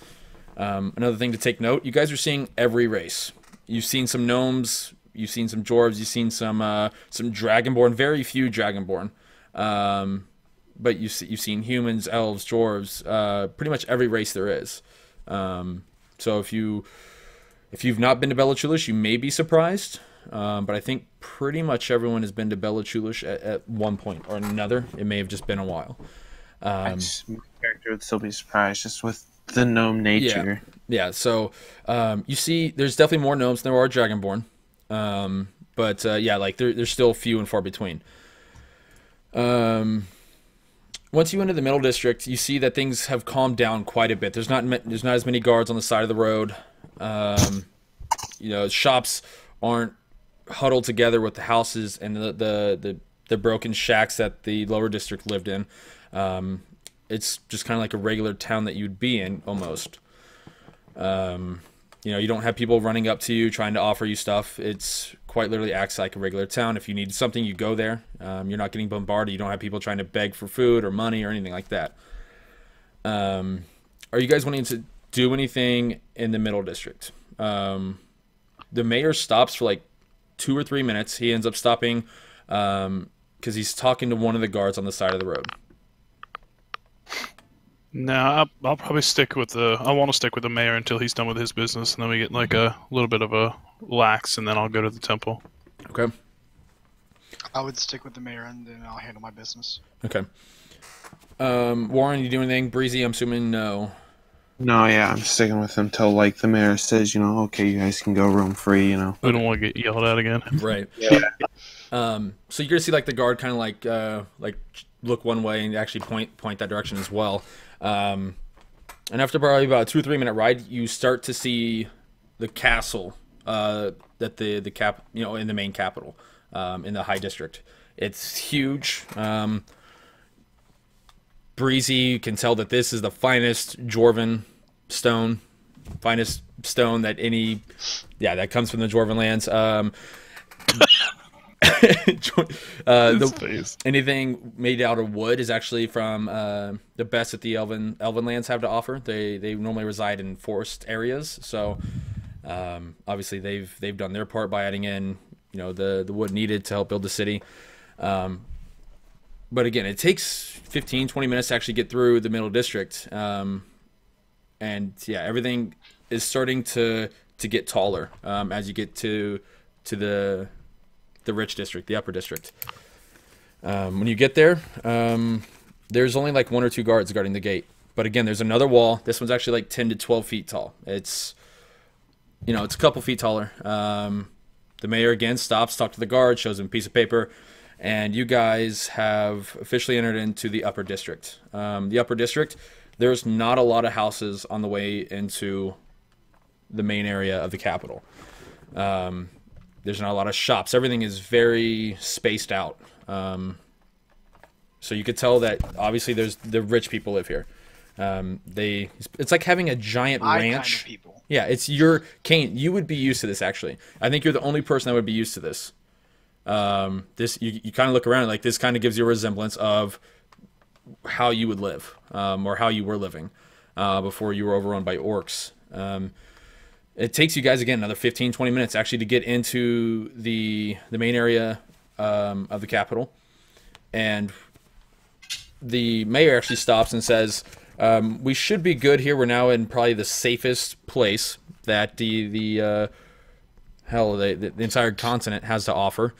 Speaker 1: Another thing to take note: you guys are seeing every race. You've seen some gnomes, you've seen some dwarves, you've seen some dragonborn. Very few dragonborn, but you've seen humans, elves, dwarves. Pretty much every race there is. So if you've not been to Bella Chulish, you may be surprised. But I think pretty much everyone has been to Bella Chulish at one point or another. It may have just been a while.
Speaker 2: My character would still be surprised just with the gnome nature.
Speaker 1: Yeah. So you see, there's definitely more gnomes than there are dragonborn. But like they're still few and far between. Once you enter the middle district, you see that things have calmed down quite a bit. There's not as many guards on the side of the road. Shops aren't huddled together with the houses and the broken shacks that the lower district lived in. It's just kind of like a regular town that you'd be in almost. You don't have people running up to you trying to offer you stuff. It's quite literally acts like a regular town. If you need something, you go there. You're not getting bombarded. You don't have people trying to beg for food or money or anything like that. Are you guys wanting to do anything in the middle district? The mayor stops for like 2 or 3 minutes. He ends up stopping because he's talking to one of the guards on the side of the road.
Speaker 4: No, I'll probably stick with I want to stick with the mayor until he's done with his business, and then we get like a little bit of a lax, and then I'll go to the temple.
Speaker 1: Okay.
Speaker 5: I would stick with the mayor, and then I'll handle my business.
Speaker 1: Okay. Warren, you do anything? Breezy, I'm assuming no.
Speaker 2: No, yeah, I'm sticking with him till like the mayor says, okay, you guys can go room free.
Speaker 4: We don't want to get yelled at again.
Speaker 1: Right. Yeah. So you're gonna see like the guard kind of like look one way and actually point that direction as well. And after probably about a 2 or 3 minute ride, you start to see the castle that the cap in the main capital in the high district. It's huge. Breezy, you can tell that this is the finest Dwarven stone, that comes from the Dwarven lands. Anything made out of wood is actually from the best that the Elven lands have to offer. They normally reside in forest areas, so obviously they've done their part by adding in the wood needed to help build the city. But again, it takes 15-20 minutes to actually get through the middle district, and everything is starting to get taller as you get to the Ritch district, the upper district. When you get there, there's only like 1 or 2 guards guarding the gate. But again, there's another wall. This one's actually like 10 to 12 feet tall. It's a couple feet taller. The mayor again stops, talks to the guard, shows him a piece of paper, and you guys have officially entered into the upper district. The upper district, there's not a lot of houses on the way into the main area of the capital. There's not a lot of shops. Everything is very spaced out. So you could tell that obviously there's the rich people live here. It's like having a giant ranch.
Speaker 5: Kind of people.
Speaker 1: Yeah, Kane, you would be used to this actually. I think you're the only person that would be used to this. You kind of look around like this kind of gives you a resemblance of how you would live, or how you were living before you were overrun by orcs. it takes you guys again another 15-20 minutes actually to get into the main area of the capital, and the mayor actually stops and says, we should be good here. We're now in probably the safest place that the entire continent has to offer.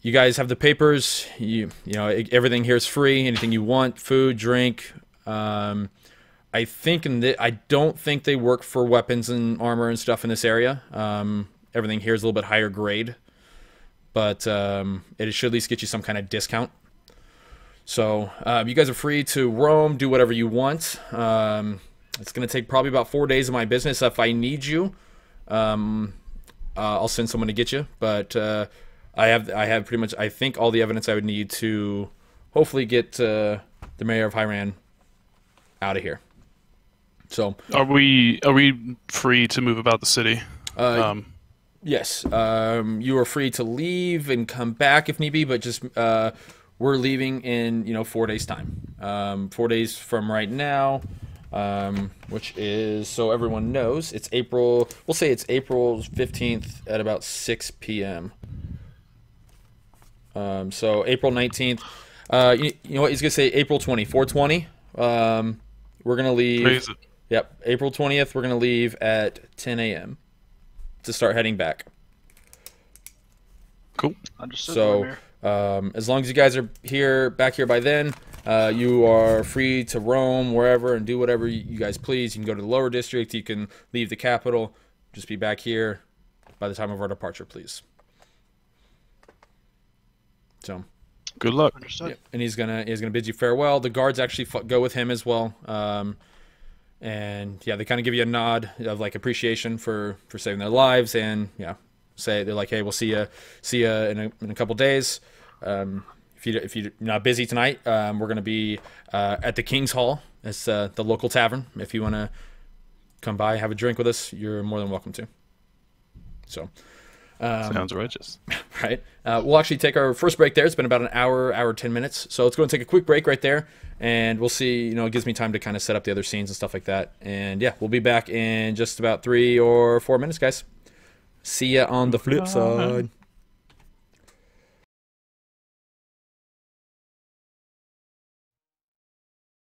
Speaker 1: You guys have the papers. You know everything here is free. Anything you want, food, drink. I don't think they work for weapons and armor and stuff in this area. Everything here is a little bit higher grade, but it should at least get you some kind of discount. So you guys are free to roam, do whatever you want. It's going to take probably about 4 days of my business. If I need you, I'll send someone to get you. But I have pretty much, I think, all the evidence I would need to hopefully get the mayor of Hyran out of here. So
Speaker 4: are we free to move about the city?
Speaker 1: Yes, you are free to leave and come back if need be, but just we're leaving in 4 days time. 4 days from right now, which is, so everyone knows, it's April. We'll say it's April 15th at about 6 p.m. So April 19th. You know what he's gonna say? April 20, 420. We're gonna leave.
Speaker 4: Praise it.
Speaker 1: Yep, April 20th. We're gonna leave at 10 a.m. to start heading back.
Speaker 4: Cool.
Speaker 5: Understood.
Speaker 1: So as long as you guys are back here by then, you are free to roam wherever and do whatever you guys please. You can go to the lower district. You can leave the capital. Just be back here by the time of our departure, please. So,
Speaker 4: good luck.
Speaker 5: Understood.
Speaker 1: yeah, and he's gonna bid you farewell. The guards actually go with him as well. And yeah, they kind of give you a nod of like appreciation for saving their lives, and yeah, they're like, hey, we'll see you in a couple days. If you're not busy tonight, we're gonna be at the King's Hall. It's the local tavern. If you want to come by, have a drink with us, you're more than welcome to. So.
Speaker 4: Sounds righteous.
Speaker 1: Right. We'll actually take our first break there. It's been about an hour 10 minutes. So let's go and take a quick break right there. And we'll see, it gives me time to kind of set up the other scenes and stuff like that. And yeah, we'll be back in just about 3 or 4 minutes, guys. See ya on the flip side.